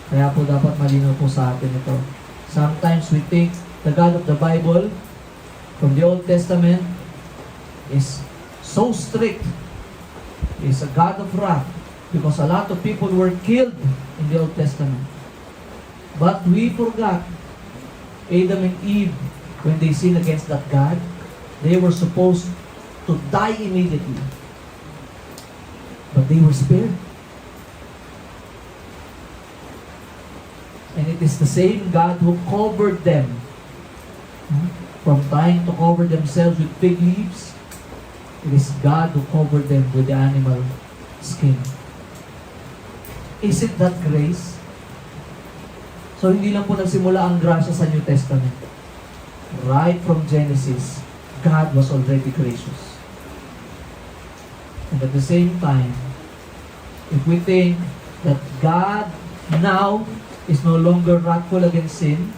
Kaya po dapat malinaw po sa atin ito. Sometimes we think the God of the Bible from the Old Testament is so strict. Is a God of wrath because a lot of people were killed in the Old Testament. But we forgot Adam and Eve, when they sinned against that God, they were supposed to die immediately. But they were spared. And it is the same God who covered them. From trying to cover themselves with fig leaves, it is God who covered them with the animal skin. Isn't that grace? So hindi lang po nagsimula ang grasya sa New Testament. Right from Genesis, God was already gracious. And at the same time, if we think that God now is no longer wrathful against sin,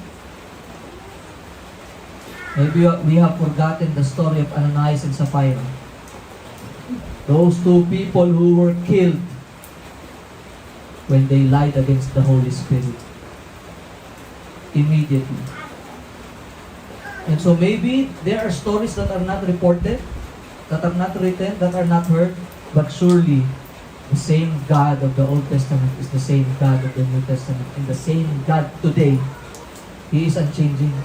maybe we have forgotten the story of Ananias and Sapphira. Those two people who were killed when they lied against the Holy Spirit. Immediately. And so maybe there are stories that are not reported, that are not written, that are not heard, but surely the same God of the Old Testament is the same God of the New Testament, and the same God today. He is unchanging.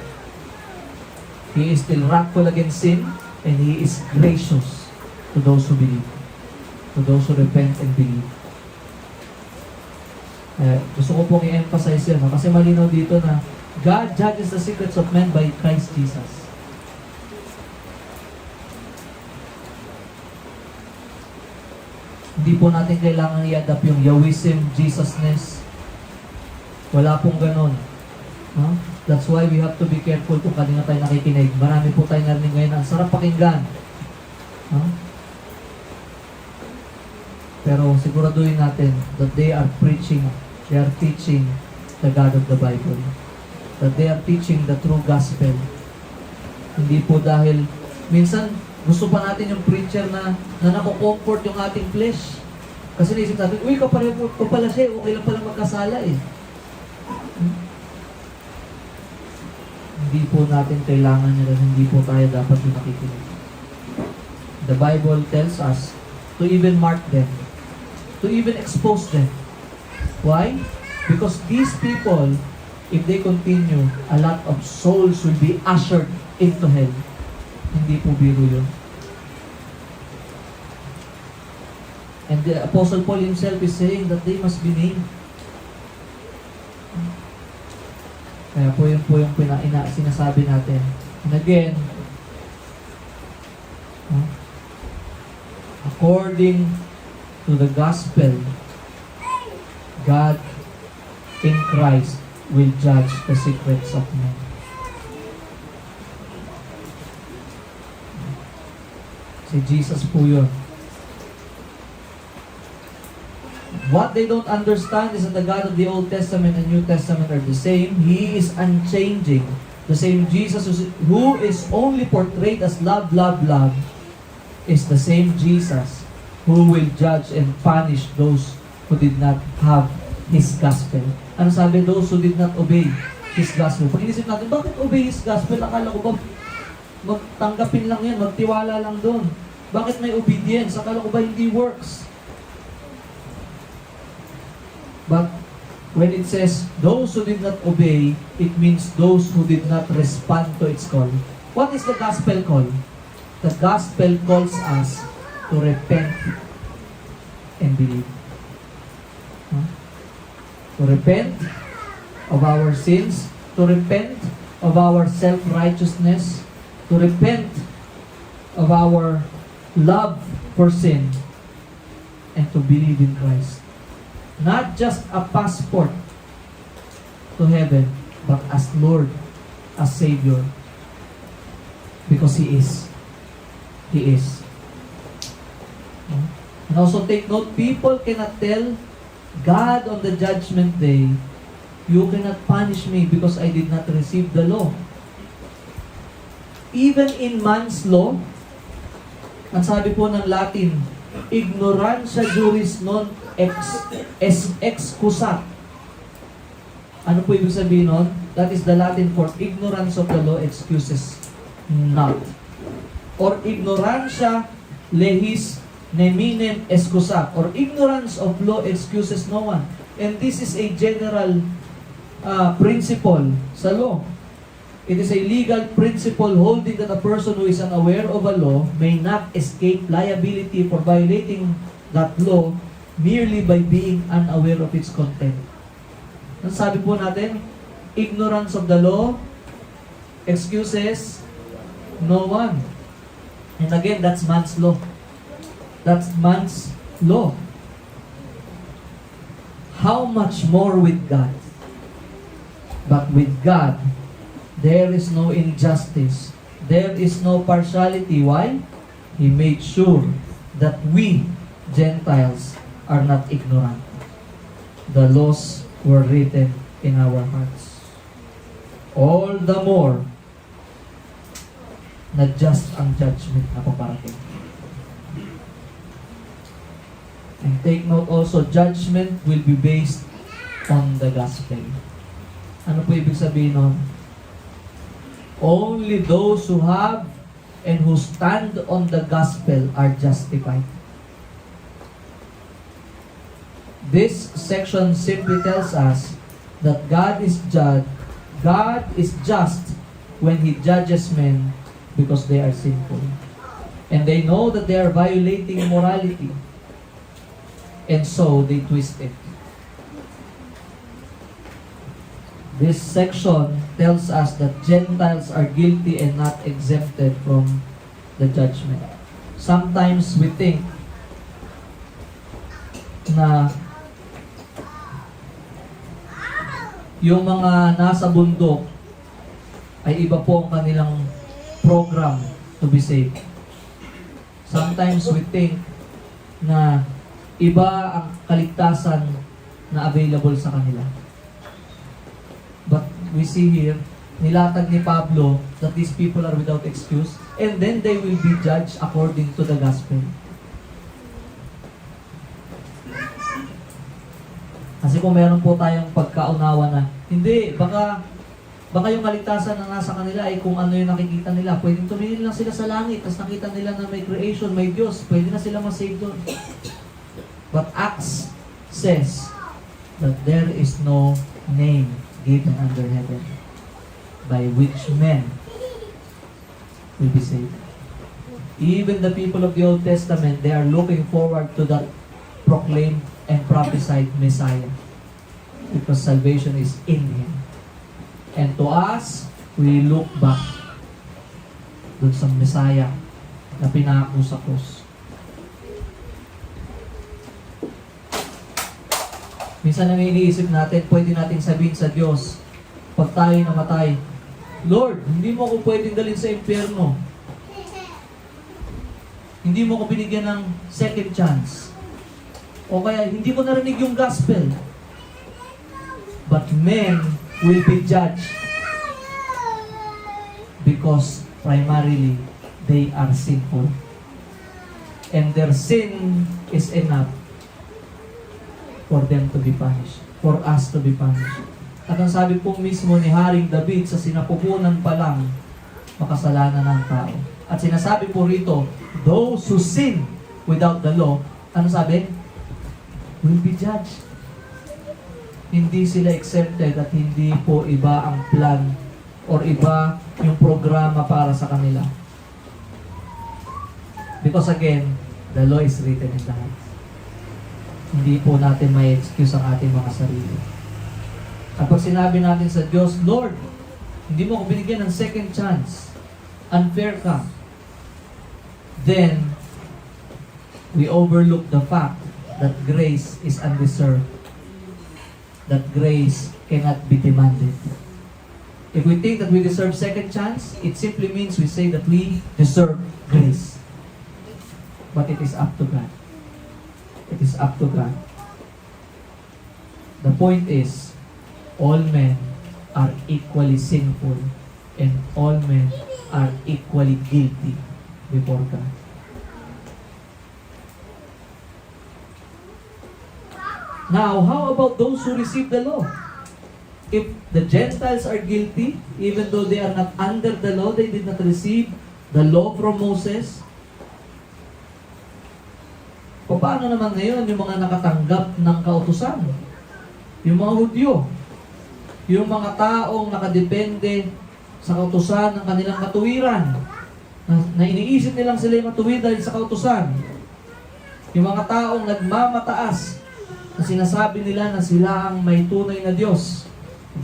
He is still wrathful against sin, and He is gracious to those who believe, to those who repent and believe. Gusto ko pong i-emphasize yan, kasi malinaw dito na God judges the secrets of men by Christ Jesus. Hindi po natin kailangan i-adapt yung Yahwism, Jesusness. Wala pong ganon. No? That's why we have to be careful kung kanina tayo nakikinig. Marami po tayo narinig ngayon. Ang sarap pakinggan. No? Pero siguraduhin natin that they are preaching, they are teaching the God of the Bible. That they are teaching the true gospel. Hindi po dahil, minsan, gusto pa natin yung preacher na nako-comfort yung ating flesh. Kasi naisip natin, uy, kapareho ko pala siya, okay lang pala magkasala eh. Hindi po natin kailangan nila, hindi po tayo dapat yung nakikinig. The Bible tells us to even mark them, to even expose them. Why? Because these people, if they continue, a lot of souls will be ushered into hell. Hindi po biro yun. And the Apostle Paul himself is saying that they must be named. Kaya po yun po yung sinasabi natin. And again, according to the gospel, God in Christ will judge the secrets of men. Si Jesus po yun. What they don't understand is that the God of the Old Testament and New Testament are the same. He is unchanging. The same Jesus who is only portrayed as love, love, love is the same Jesus who will judge and punish those who did not have His gospel. Ano sabi? Those who did not obey His gospel. Pag inisip natin, bakit obey His gospel? Akala ko ba magtanggapin lang yan, magtiwala lang doon. Bakit may obedience? Akala ko ba hindi works? But when it says, those who did not obey, it means those who did not respond to its call. What is the gospel call? The gospel calls us to repent and believe. Huh? To repent of our sins, to repent of our self-righteousness, to repent of our love for sin, and to believe in Christ. Not just a passport to heaven, but as Lord, as Savior. Because He is. He is. And also take note, people cannot tell God on the judgment day, you cannot punish me because I did not receive the law. Even in man's law, ang sabi po ng Latin, ignorantia juris non excusat. Ano po ibig sabihin nun? That is the Latin for ignorance of the law excuses not. Or ignorantia legis neminem excusat. Or ignorance of law excuses no one. And this is a general principle sa law. It is a legal principle holding that a person who is unaware of a law may not escape liability for violating that law merely by being unaware of its content. Ang sabi po natin, ignorance of the law excuses no one. And again, that's man's law. That's man's law. How much more with God? But with God, there is no injustice. There is no partiality. Why? He made sure that we, Gentiles, are not ignorant. The laws were written in our hearts. All the more na just ang judgment na paparating. And take note also, judgment will be based on the gospel. Ano po ibig sabihin nun? Only those who have and who stand on the gospel are justified. This section simply tells us that God is just when He judges men because they are sinful. And they know that they are violating morality. And so they twist it. This section tells us that Gentiles are guilty and not exempted from the judgment. Sometimes we think na yung mga nasa bundok ay iba po ang kanilang program to be saved. Sometimes we think na iba ang kaligtasan na available sa kanila. But we see here, nilatag ni Pablo that these people are without excuse and then they will be judged according to the gospel. Kasi kung meron po tayong pagkaunawa na, hindi, baka yung kaligtasan na nasa kanila ay kung ano yung nakikita nila. Pwedeng tumingin lang sila sa langit, tapos nakita nila na may creation, may Diyos, pwede na sila masave doon. But Acts says that there is no name given under heaven by which men will be saved. Even the people of the Old Testament, they are looking forward to that proclaimed and prophesied Messiah because salvation is in Him. And to us, we look back dun sa Messiah na pinako sa krus. Minsan nang iniisip natin, pwede natin sabihin sa Diyos, pag tayo namatay, Lord, hindi mo ako pwedeng dalhin sa impyerno. Hindi mo ako binigyan ng second chance. O kaya, hindi ko narinig yung gospel. But men will be judged because primarily they are sinful. And their sin is enough for them to be punished, for us to be punished. At ang sabi po mismo ni Haring David, sa sinapupunan pa lang, makasalanan ng tao. At sinasabi po rito, those who sin without the law, ano sabi? Will be judged. Hindi sila exempted at hindi po iba ang plan or iba yung programa para sa kanila. Because again, the law is written in the heart. Hindi po natin may excuse ang ating mga sarili. Kapag sinabi natin sa Diyos, Lord, hindi mo ako binigyan ng second chance, unfair ka, then we overlook the fact that grace is undeserved, that grace cannot be demanded. If we think that we deserve second chance, it simply means we say that we deserve grace. But it is up to God. It is up to God. The point is, all men are equally sinful and all men are equally guilty before God. Now, how about those who receive the law? If the Gentiles are guilty, even though they are not under the law, they did not receive the law from Moses, paano naman ngayon yung mga nakatanggap ng kautusan? Yung mga Hudyo, yung mga taong nakadepende sa kautusan ng kanilang katuwiran, na iniisip nilang sila yung matuwid dahil sa kautusan. Yung mga taong nagmamataas, na sinasabi nila na sila ang may tunay na Diyos.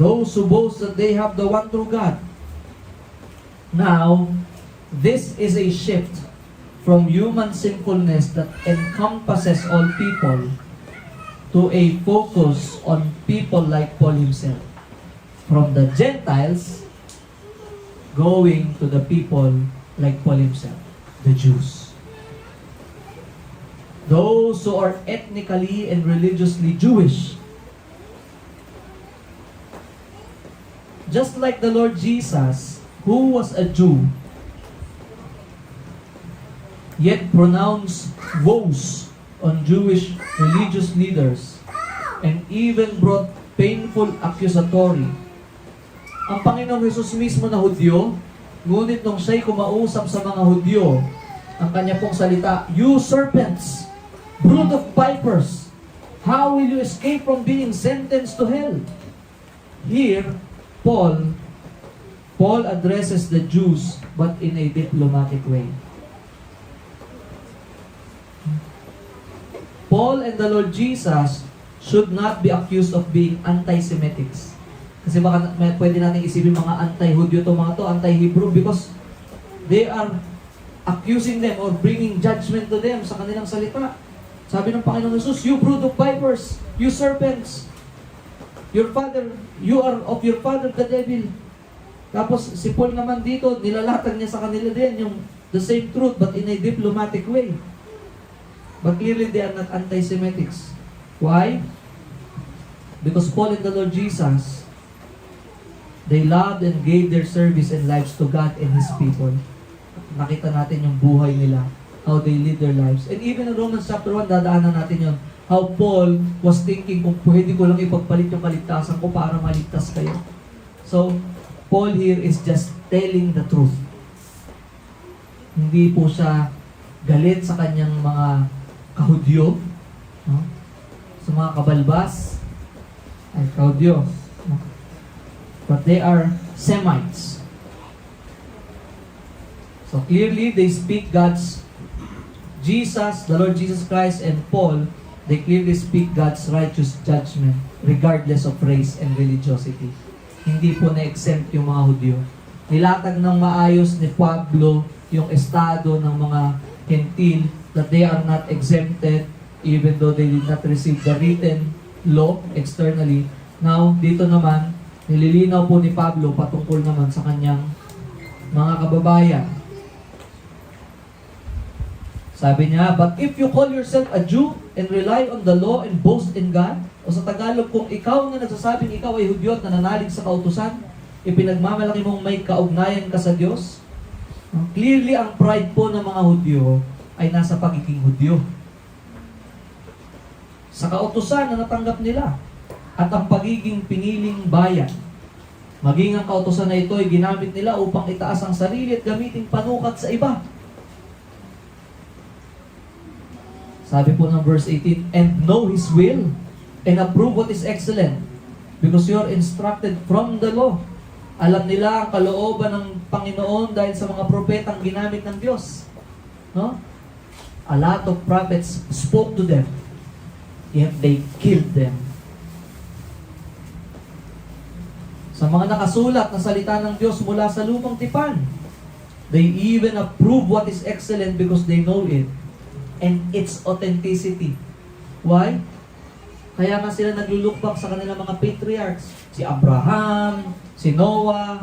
Those who boast that they have the one true God. Now, this is a shift from human sinfulness that encompasses all people to a focus on people like Paul himself. From the Gentiles going to the people like Paul himself, the Jews. Those who are ethnically and religiously Jewish. Just like the Lord Jesus, who was a Jew, yet pronounced woes on Jewish religious leaders and even brought painful accusatory. Ang Panginoong Jesus mismo na Hudyo, ngunit nung siya'y kumausap sa mga Hudyo, ang kanya pong salita, "You serpents, brood of vipers, how will you escape from being sentenced to hell?" Here, Paul addresses the Jews but in a diplomatic way. Paul and the Lord Jesus should not be accused of being anti-Semitics. Kasi baka pwede natin isipin mga anti-Hudyo to mga to, anti-Hebrew, because they are accusing them or bringing judgment to them sa kanilang salita. Sabi ng Panginoon Jesus, "You brood of vipers, you serpents, you are of your father the devil." Tapos si Paul naman dito, nilalatag niya sa kanila din yung the same truth but in a diplomatic way. But clearly they are not anti-Semitics. Why? Because Paul and the Lord Jesus, they loved and gave their service and lives to God and His people. Nakita natin yung buhay nila, how they live their lives. And even in Romans chapter 1, dadaanan natin yun, how Paul was thinking kung pwede ko lang ipagpalit yung kaligtasan ko para maligtas kayo. So, Paul here is just telling the truth. Hindi po siya galit sa kanyang mga kahudyo, no? Sa mga kabalbas, ay kahudyo, no? But they are Semites. So clearly, they speak God's, Jesus, the Lord Jesus Christ, and Paul, they clearly speak God's righteous judgment regardless of race and religiosity. Hindi po na-exempt yung mga Hudyo. Nilatag ng maayos ni Pablo yung estado ng mga Gentil, that they are not exempted even though they did not receive the written law externally. Now, dito naman, nililinaw po ni Pablo patungkol naman sa kanyang mga kababayan. Sabi niya, but if you call yourself a Jew and rely on the law and boast in God, o sa Tagalog, kung ikaw na nagsasabing ikaw ay Hudyo at nananalig sa kautusan, ipinagmamalaki mong may kaugnayan ka sa Diyos, clearly ang pride po ng mga Hudyo ay nasa pagiging Hudyo. Sa kautusan na natanggap nila at ang pagiging piniling bayan. Maging ang kautusan na ito ay ginamit nila upang itaas ang sarili at gamitin panukat sa iba. Sabi po ng verse 18, and know His will and approve what is excellent because you are instructed from the law. Alam nila ang kalooban ng Panginoon dahil sa mga propetang ginamit ng Diyos. No? A lot of prophets spoke to them, yet they killed them. Sa mga nakasulat na salita ng Diyos mula sa lumang tipan, they even approve what is excellent because they know it and its authenticity. Why? Kaya nga sila naglulukbak sa kanilang mga patriarchs. Si Abraham, si Noah,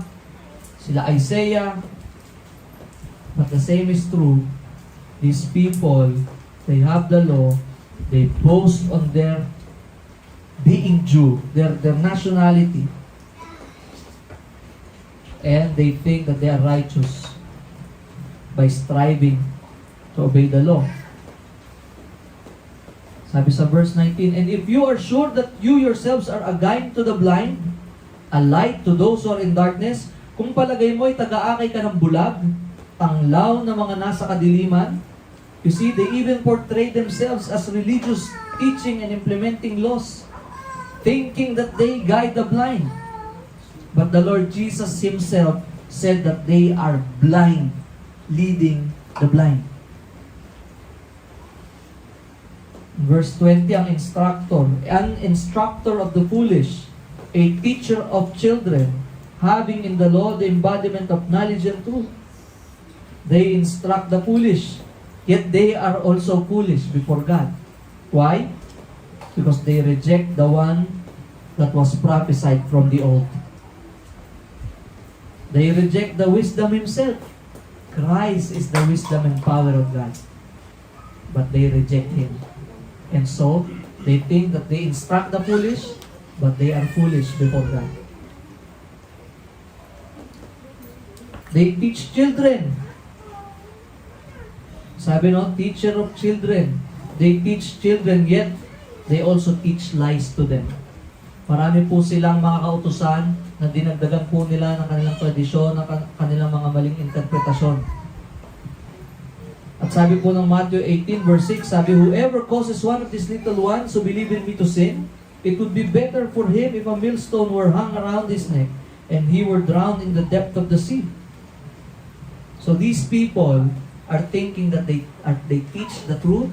sila Isaiah. But the same is true. These people, they have the law, they boast on their being Jew, their nationality. And they think that they are righteous by striving to obey the law. Sabi sa verse 19, and if you are sure that you yourselves are a guide to the blind, a light to those who are in darkness, kung palagay mo ay taga-akay ka ng bulag, tanglaw na mga nasa kadiliman, you see, they even portray themselves as religious teaching and implementing laws, thinking that they guide the blind. But the Lord Jesus Himself said that they are blind, leading the blind. Verse 20, an instructor of the foolish, a teacher of children, having in the law the embodiment of knowledge and truth. They instruct the foolish, yet they are also foolish before God. Why? Because they reject the one that was prophesied from the old. They reject the wisdom Himself. Christ is the wisdom and power of God. But they reject Him. And so, they think that they instruct the foolish, but they are foolish before God. They teach children. Sabi no, teacher of children. They teach children, yet they also teach lies to them. Marami po silang mga kautusan na dinagdagan po nila ng kanilang tradisyon, ng kanilang mga maling interpretasyon. At sabi po ng Matthew 18 verse 6, sabi, whoever causes one of these little ones who believe in me to sin, it would be better for him if a millstone were hung around his neck and he were drowned in the depth of the sea. So these people are thinking that they teach the truth.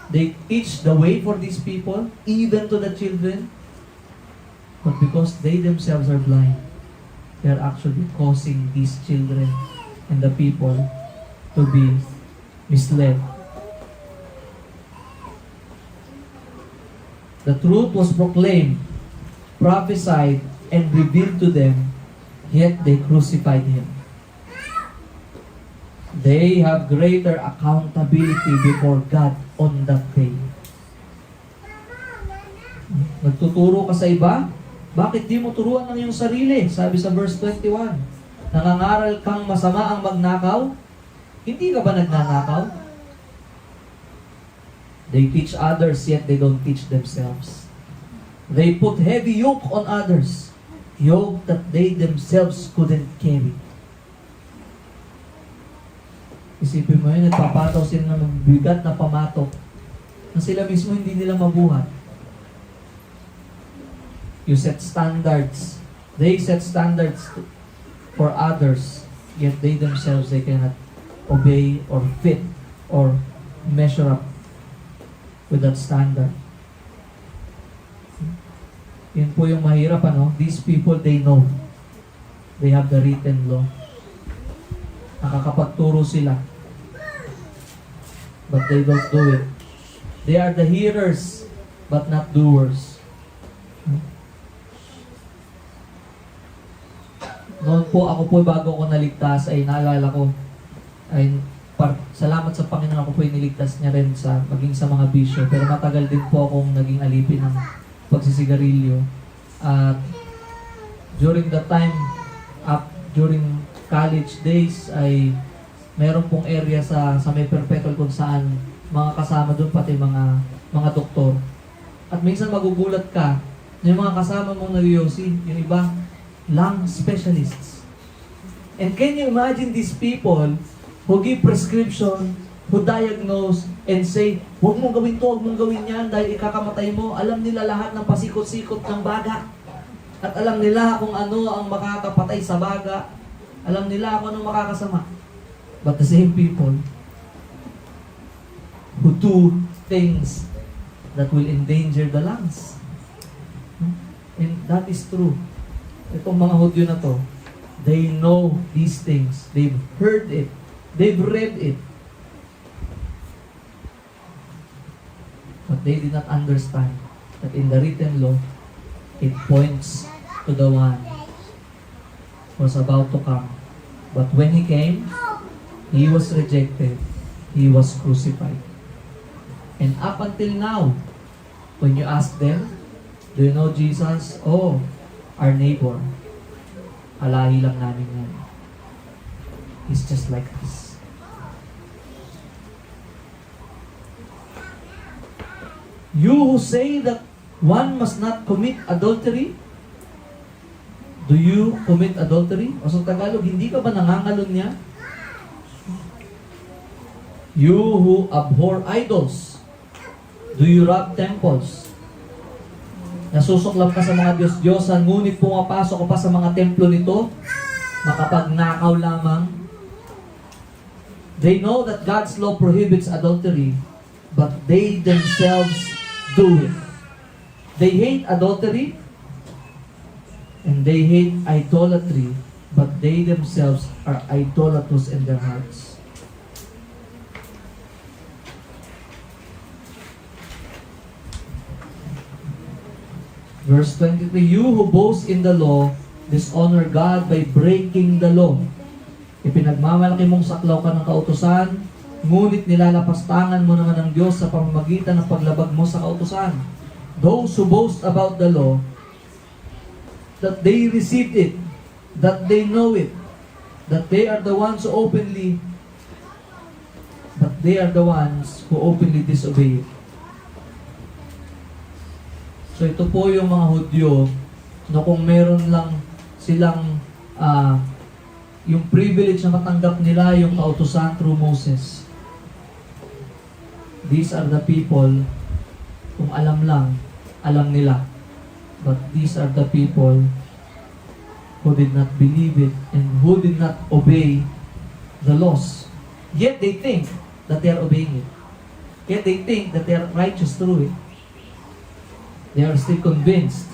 They teach the way for these people, even to the children. But because they themselves are blind, they are actually causing these children and the people to be misled. The truth was proclaimed, prophesied, and revealed to them, yet they crucified Him. They have greater accountability before God on that day. Nagtuturo ka sa iba? Bakit di mo turuan ng iyong sarili? Sabi sa verse 21, nangangaral kang masama ang magnakaw? Hindi ka ba nagnanakaw? They teach others, yet they don't teach themselves. They put heavy yoke on others, yoke that they themselves couldn't carry. Isipin mo yun, nagpapataw sila ng bigat na pamatok na sila mismo hindi nila mabuhat. You set standards. They set standards for others, yet they themselves, they cannot obey or fit or measure up with that standard. Yun po yung mahirap, ano? These people, they know. They have the written law. Nakakapagturo sila. But they don't do it. They are the hearers, but not doers. Noon po, ako po bago ko naligtas ay naalala ko, ay salamat sa Panginoon, ako po iniligtas niya rin sa maging sa mga bisyo. Pero matagal din po akong naging alipin ng pagsisigarilyo. At during the time, during college days, ay meron pong area sa may perpetual kung saan mga kasama doon, pati mga doktor. At minsan magugulat ka, yung mga kasama mong nagyosi, yung iba, lung specialists. And can you imagine these people who give prescription, who diagnose, and say, huwag mong gawin to, huwag mong gawin yan, dahil ikakamatay mo. Alam nila lahat ng pasikot-sikot ng baga. At alam nila kung ano ang makakapatay sa baga. Alam nila kung ano makakasama. But the same people who do things that will endanger the lungs. And that is true. Itong mga Hudyo na to, they know these things. They've heard it. They've read it. But they did not understand that in the written law, it points to the one who was about to come. But when he came, he was rejected. He was crucified. And up until now, when you ask them, do you know Jesus? Oh, our neighbor. Alahi lang namin yan. He's just like us. You who say that one must not commit adultery, do you commit adultery? O sa Tagalog, hindi ka ba nangangalon niya? You who abhor idols, do you rob temples? Nasusuklap ka sa mga Diyos-Diyosan, ngunit pumapasok ka pa sa mga templo nito, makapagnakaw lamang. They know that God's law prohibits adultery, but they themselves do it. They hate adultery, and they hate idolatry, but they themselves are idolatrous in their hearts. Verse 23, you who boast in the law, dishonor God by breaking the law. Ipinagmamalaki mong saklaw ka ng kautusan, ngunit nilalapastangan mo naman ang Diyos sa pamamagitan ng paglabag mo sa kautusan. Those who boast about the law, that they received it, that they know it, that they are the ones who openly disobey it. So ito po yung mga Hudyo na kung meron lang silang yung privilege na matanggap nila yung kautusan through Moses. These are the people, kung alam lang, alam nila. But these are the people who did not believe it and who did not obey the laws. Yet they think that they are obeying it. Yet they think that they are righteous through it. They are still convinced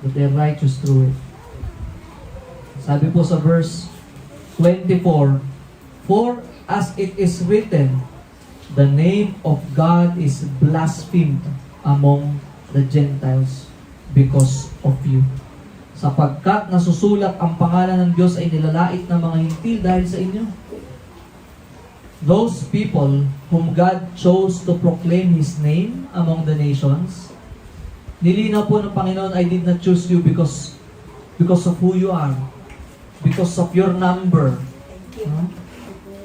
that they are righteous through it. Sabi po sa verse 24, for as it is written, the name of God is blasphemed among the Gentiles because of you. Sapagkat nasusulat ang pangalan ng Diyos ay nilalait ng mga hintil dahil sa inyo. Those people whom God chose to proclaim His name among the nations, nilinaw po ng Panginoon, I did not choose you because of who you are, because of your number.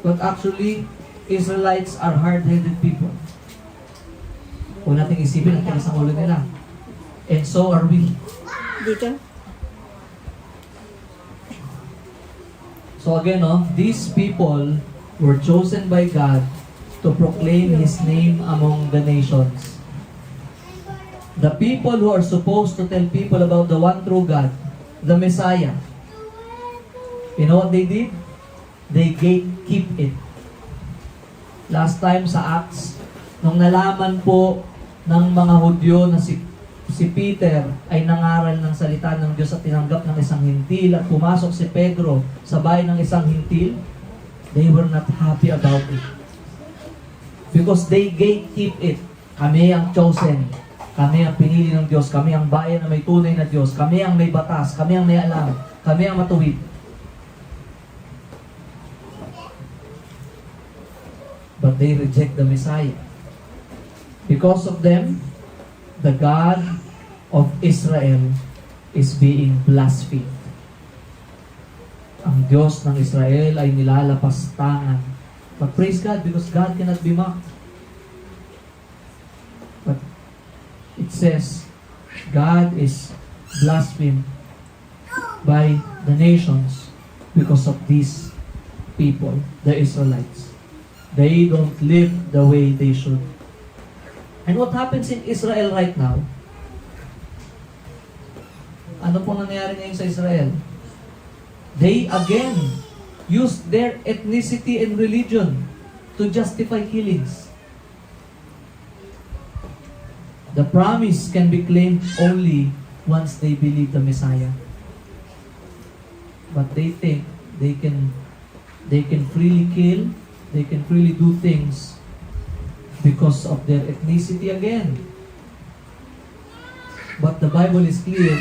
But actually, Israelites are hard-headed people. Kung natin isipin, ang tigas ng ulo nila. And so are we. Dito? So again, these people were chosen by God to proclaim His name among the nations. The people who are supposed to tell people about the one true God, the Messiah, you know what they did? They gatekeep it. Last time sa Acts, nung nalaman po ng mga Hudyo na si Peter ay nangaral ng salita ng Diyos at tinanggap ng isang hintil at pumasok si Pedro sa bahay ng isang hintil, they were not happy about it. Because they gatekeep it. Kami ang chosen. Kami ang pinili ng Diyos. Kami ang bayan na may tunay na Diyos. Kami ang may batas. Kami ang may alam. Kami ang matuwid. but they reject the Messiah. Because of them, the God of Israel is being blasphemed. Ang Diyos ng Israel ay nilalapastangan. But praise God, because God cannot be mocked. But it says, God is blasphemed by the nations because of these people, the Israelites. They don't live the way they should. And what happens in Israel right now? Ano pong nangyayari ngayon sa Israel? They again use their ethnicity and religion to justify killings. The promise can be claimed only once they believe the Messiah. But they think they can freely kill, they can freely do things because of their ethnicity again. But the Bible is clear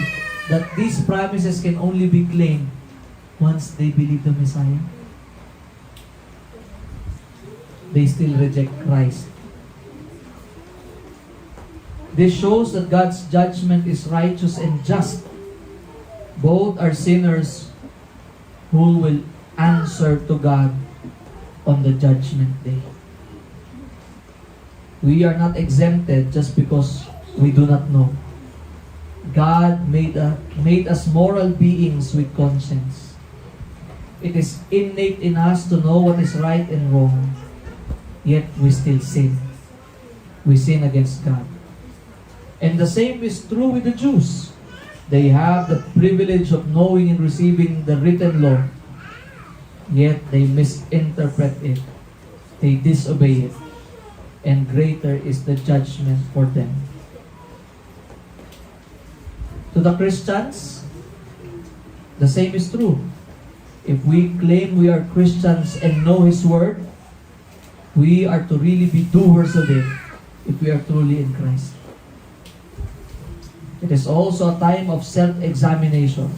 that these promises can only be claimed once they believe the Messiah. They still reject Christ. This shows that God's judgment is righteous and just. Both are sinners who will answer to God on the judgment day. We are not exempted just because we do not know. God made us moral beings with conscience. It is innate in us to know what is right and wrong, yet we still sin. We sin against God. And the same is true with the Jews. They have the privilege of knowing and receiving the written law, yet they misinterpret it. They disobey it. And greater is the judgment for them. To the Christians, the same is true. If we claim we are Christians and know His Word, we are to really be doers of it if we are truly in Christ. It is also a time of self-examination.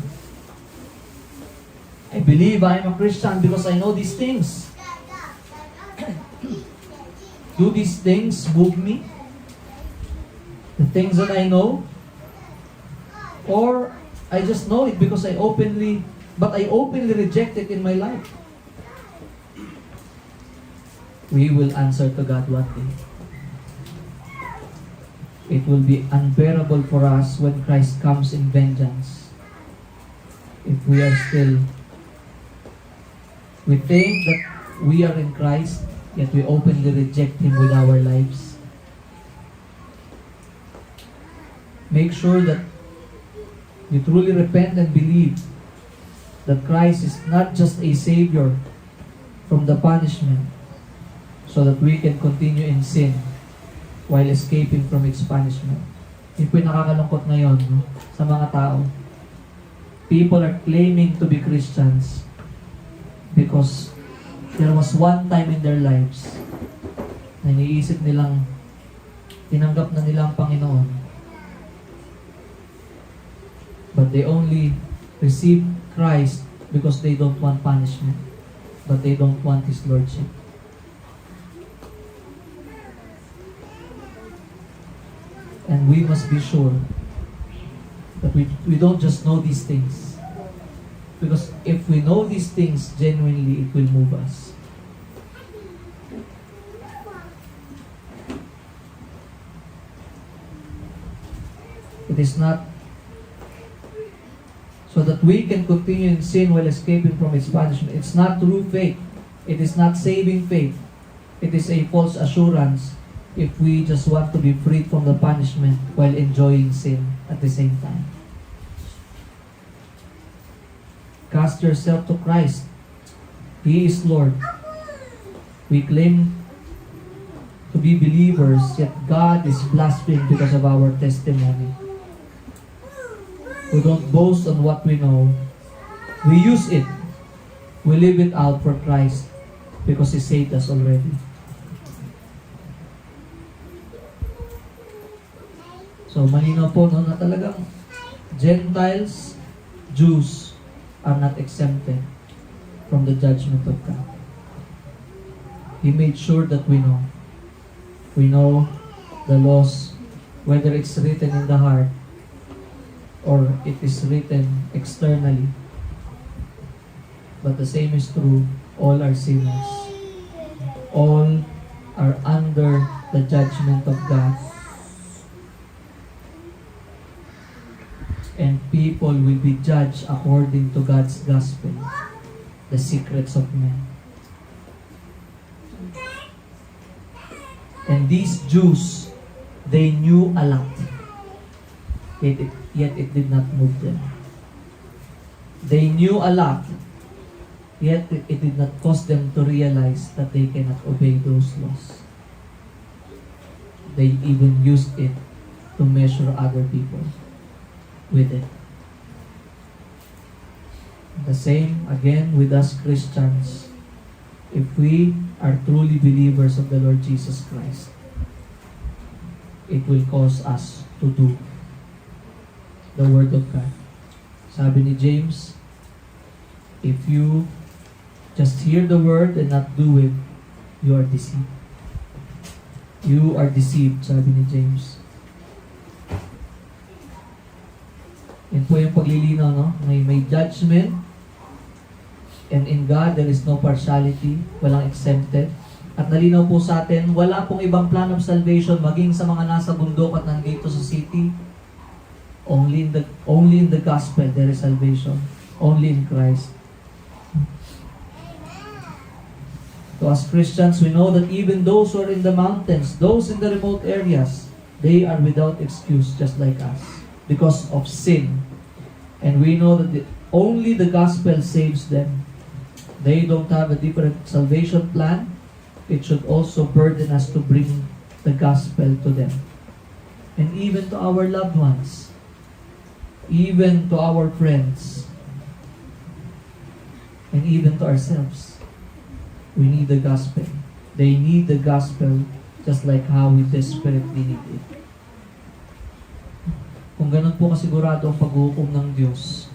I believe I am a Christian because I know these things. Do these things move me? The things that I know? Or I just know it because I openly reject it in my life. We will answer to God one day. It will be unbearable for us when Christ comes in vengeance. If we think that we are in Christ, yet we openly reject Him with our lives. Make sure that you truly repent and believe that Christ is not just a Savior from the punishment, so that we can continue in sin while escaping from its punishment. Yung po yung nakakalungkot ngayon, no? Sa mga tao. People are claiming to be Christians because there was one time in their lives na iniisip nilang tinanggap na nila ang Panginoon. But they only receive Christ because they don't want punishment, but they don't want His Lordship. And we must be sure that we don't just know these things. Because if we know these things genuinely, it will move us. It is not so that we can continue in sin while escaping from its punishment. It's not true faith. It is not saving faith. It is a false assurance if we just want to be freed from the punishment while enjoying sin at the same time. Cast yourself to Christ. He is Lord. We claim to be believers, yet God is blasphemed because of our testimony. We don't boast on what we know. We use it. We live it out for Christ because He saved us already. So, malinaw po no, na talagang Gentiles, Jews are not exempted from the judgment of God. He made sure that we know. We know the laws, whether it's written in the heart or it is written externally. But the same is true, all are sinners. All are under the judgment of God. And people will be judged according to God's gospel, the secrets of men. And these Jews, they knew a lot. Yet it did not move them. They knew a lot, yet it did not cause them to realize that they cannot obey those laws. They even used it to measure other people with it. The same again with us Christians. If we are truly believers of the Lord Jesus Christ, it will cause us to do the Word of God. Sabi ni James, if you just hear the Word and not do it, you are deceived. You are deceived, sabi ni James. Yan po yung paglilinaw, no? May judgment, and in God, there is no partiality, walang exempted. At nalinaw po sa atin, wala pong ibang plan of salvation maging sa mga nasa bundok at nandito sa city. Only in the gospel there is salvation. Only in Christ. So as Christians, we know that even those who are in the mountains, those in the remote areas, they are without excuse just like us because of sin. And we know that only the gospel saves them. They don't have a different salvation plan. It should also burden us to bring the gospel to them. And even to our loved ones. Even to our friends. And even to ourselves. We need the gospel. They need the gospel just like how we desperately need it. Kung ganun po kasigurado ang paghuhukom ng Diyos,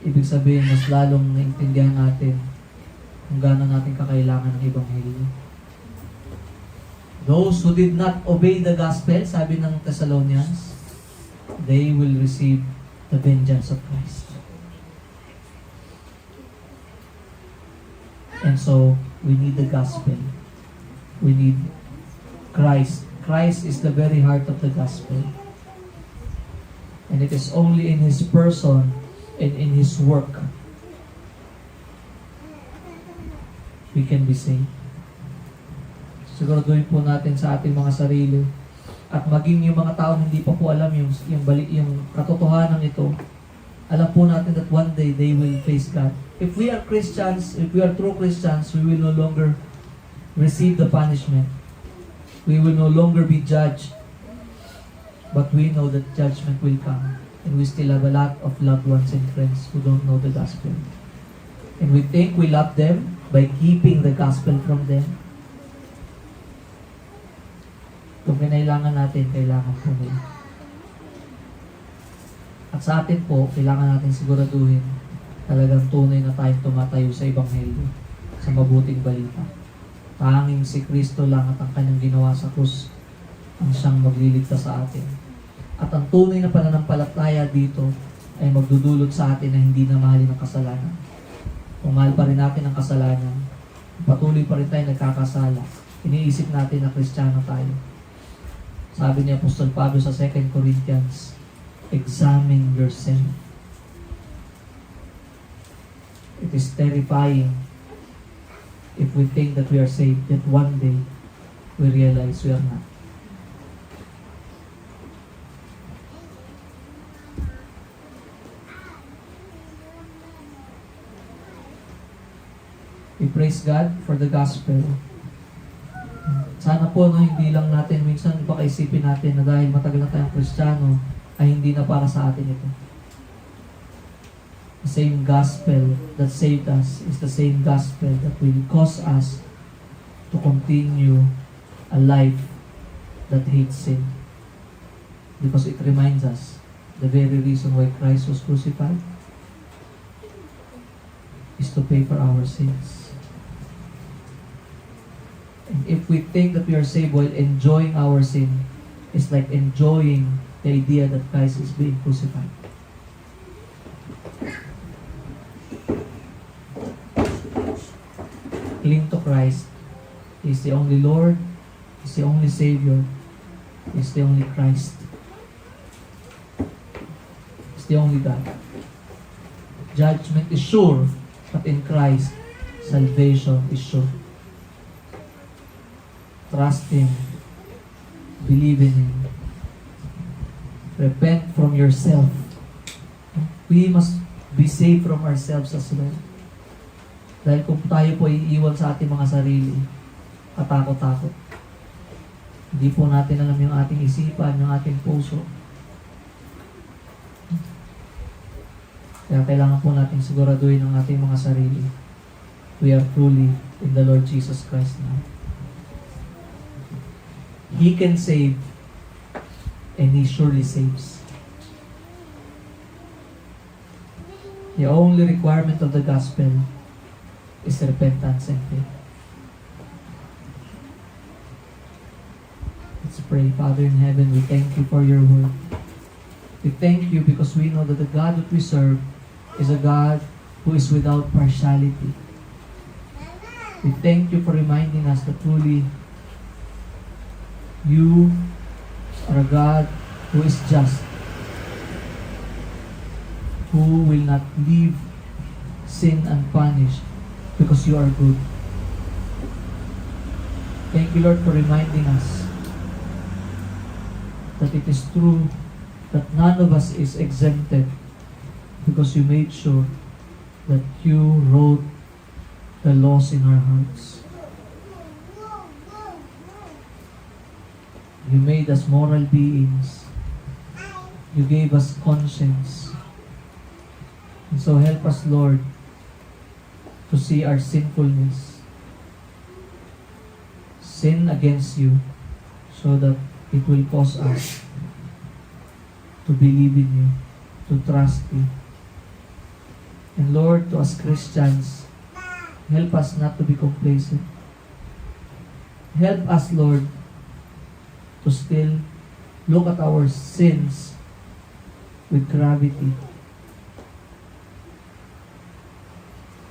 ibig sabihin, mas lalong naintindihan natin kung gaano natin kakailangan ng Ebanghelyo. Those who did not obey the gospel, sabi ng Thessalonians, they will receive the vengeance of Christ. And so, we need the gospel. We need Christ. Christ is the very heart of the gospel. And it is only in His person and in His work we can be saved. Siguraduhin po natin sa ating mga sarili at maging yung mga taong hindi pa po alam yung katotohanan ito, alam po natin that one day they will face God. If we are Christians, if we are true Christians, we will no longer receive the punishment. We will no longer be judged. But we know that judgment will come. And we still have a lot of loved ones and friends who don't know the gospel. And we think we love them by keeping the gospel from them. Kung kinailangan natin, kailangan po nila. At sa atin po, kailangan natin siguraduhin talagang tunay na tayong tumatayo sa Ebanghelyo, sa mabuting balita. Tanging si Kristo lang at ang kanyang ginawa sa krus ang siyang magliligtas sa atin. At ang tunay na pananampalataya dito ay magdudulot sa atin na hindi na mahalin ang kasalanan. Kung mahal pa rin natin ang kasalanan, patuloy pa rin tayo nagkakasala. Iniisip natin na Kristiyano tayo. Sabi ni Apostol Pablo sa 2 Corinthians, examine yourself. It is terrifying if we think that we are saved, that one day we realize we are not. We praise God for the gospel. Sana po, no, hindi lang natin, minsan ipakaisipin natin na dahil matagal na tayong Kristiyano, ay hindi na para sa atin ito. The same gospel that saved us is the same gospel that will cause us to continue a life that hates sin. Because it reminds us the very reason why Christ was crucified is to pay for our sins. we think that we are saved while enjoying our sin, it's like enjoying the idea that Christ is being crucified. Cling to Christ. He is the only Lord. He is the only Savior. He is the only Christ. He is the only God. Judgment is sure, but in Christ, salvation is sure. Trust Him. Believe in Him. Repent from yourself. We must be saved from ourselves as well. Dahil kung tayo po iiwan sa ating mga sarili, katakot-takot. Hindi po natin alam yung ating isipan, yung ating puso. Kaya kailangan po natin siguraduhin ang ating mga sarili. We are truly in the Lord Jesus Christ now. He can save, and He surely saves. The only requirement of the gospel is repentance and faith. Let's pray. Father in heaven, we thank you for your word. We thank you because we know that the God that we serve is a God who is without partiality. We thank you for reminding us that truly you are a God who is just, who will not leave sin unpunished because you are good. Thank you, Lord, for reminding us that it is true that none of us is exempted because you made sure that you wrote the laws in our hearts. You made us moral beings. You gave us conscience. And so help us, Lord, to see our sinfulness, sin against you, so that it will cause us to believe in you, to trust you. And Lord, to us Christians, help us not to be complacent. Help us, Lord, to still look at our sins with gravity.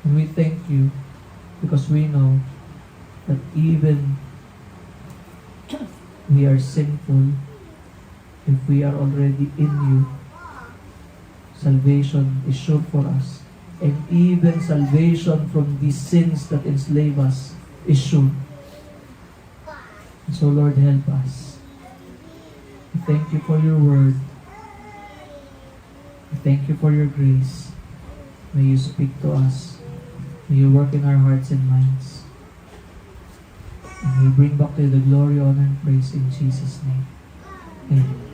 And we thank you because we know that even we are sinful, if we are already in you, salvation is sure for us. And even salvation from these sins that enslave us is sure. And so Lord, help us. We thank you for your word. We thank you for your grace. May you speak to us. May you work in our hearts and minds. And we bring back to you the glory, honor, and praise in Jesus' name. Amen.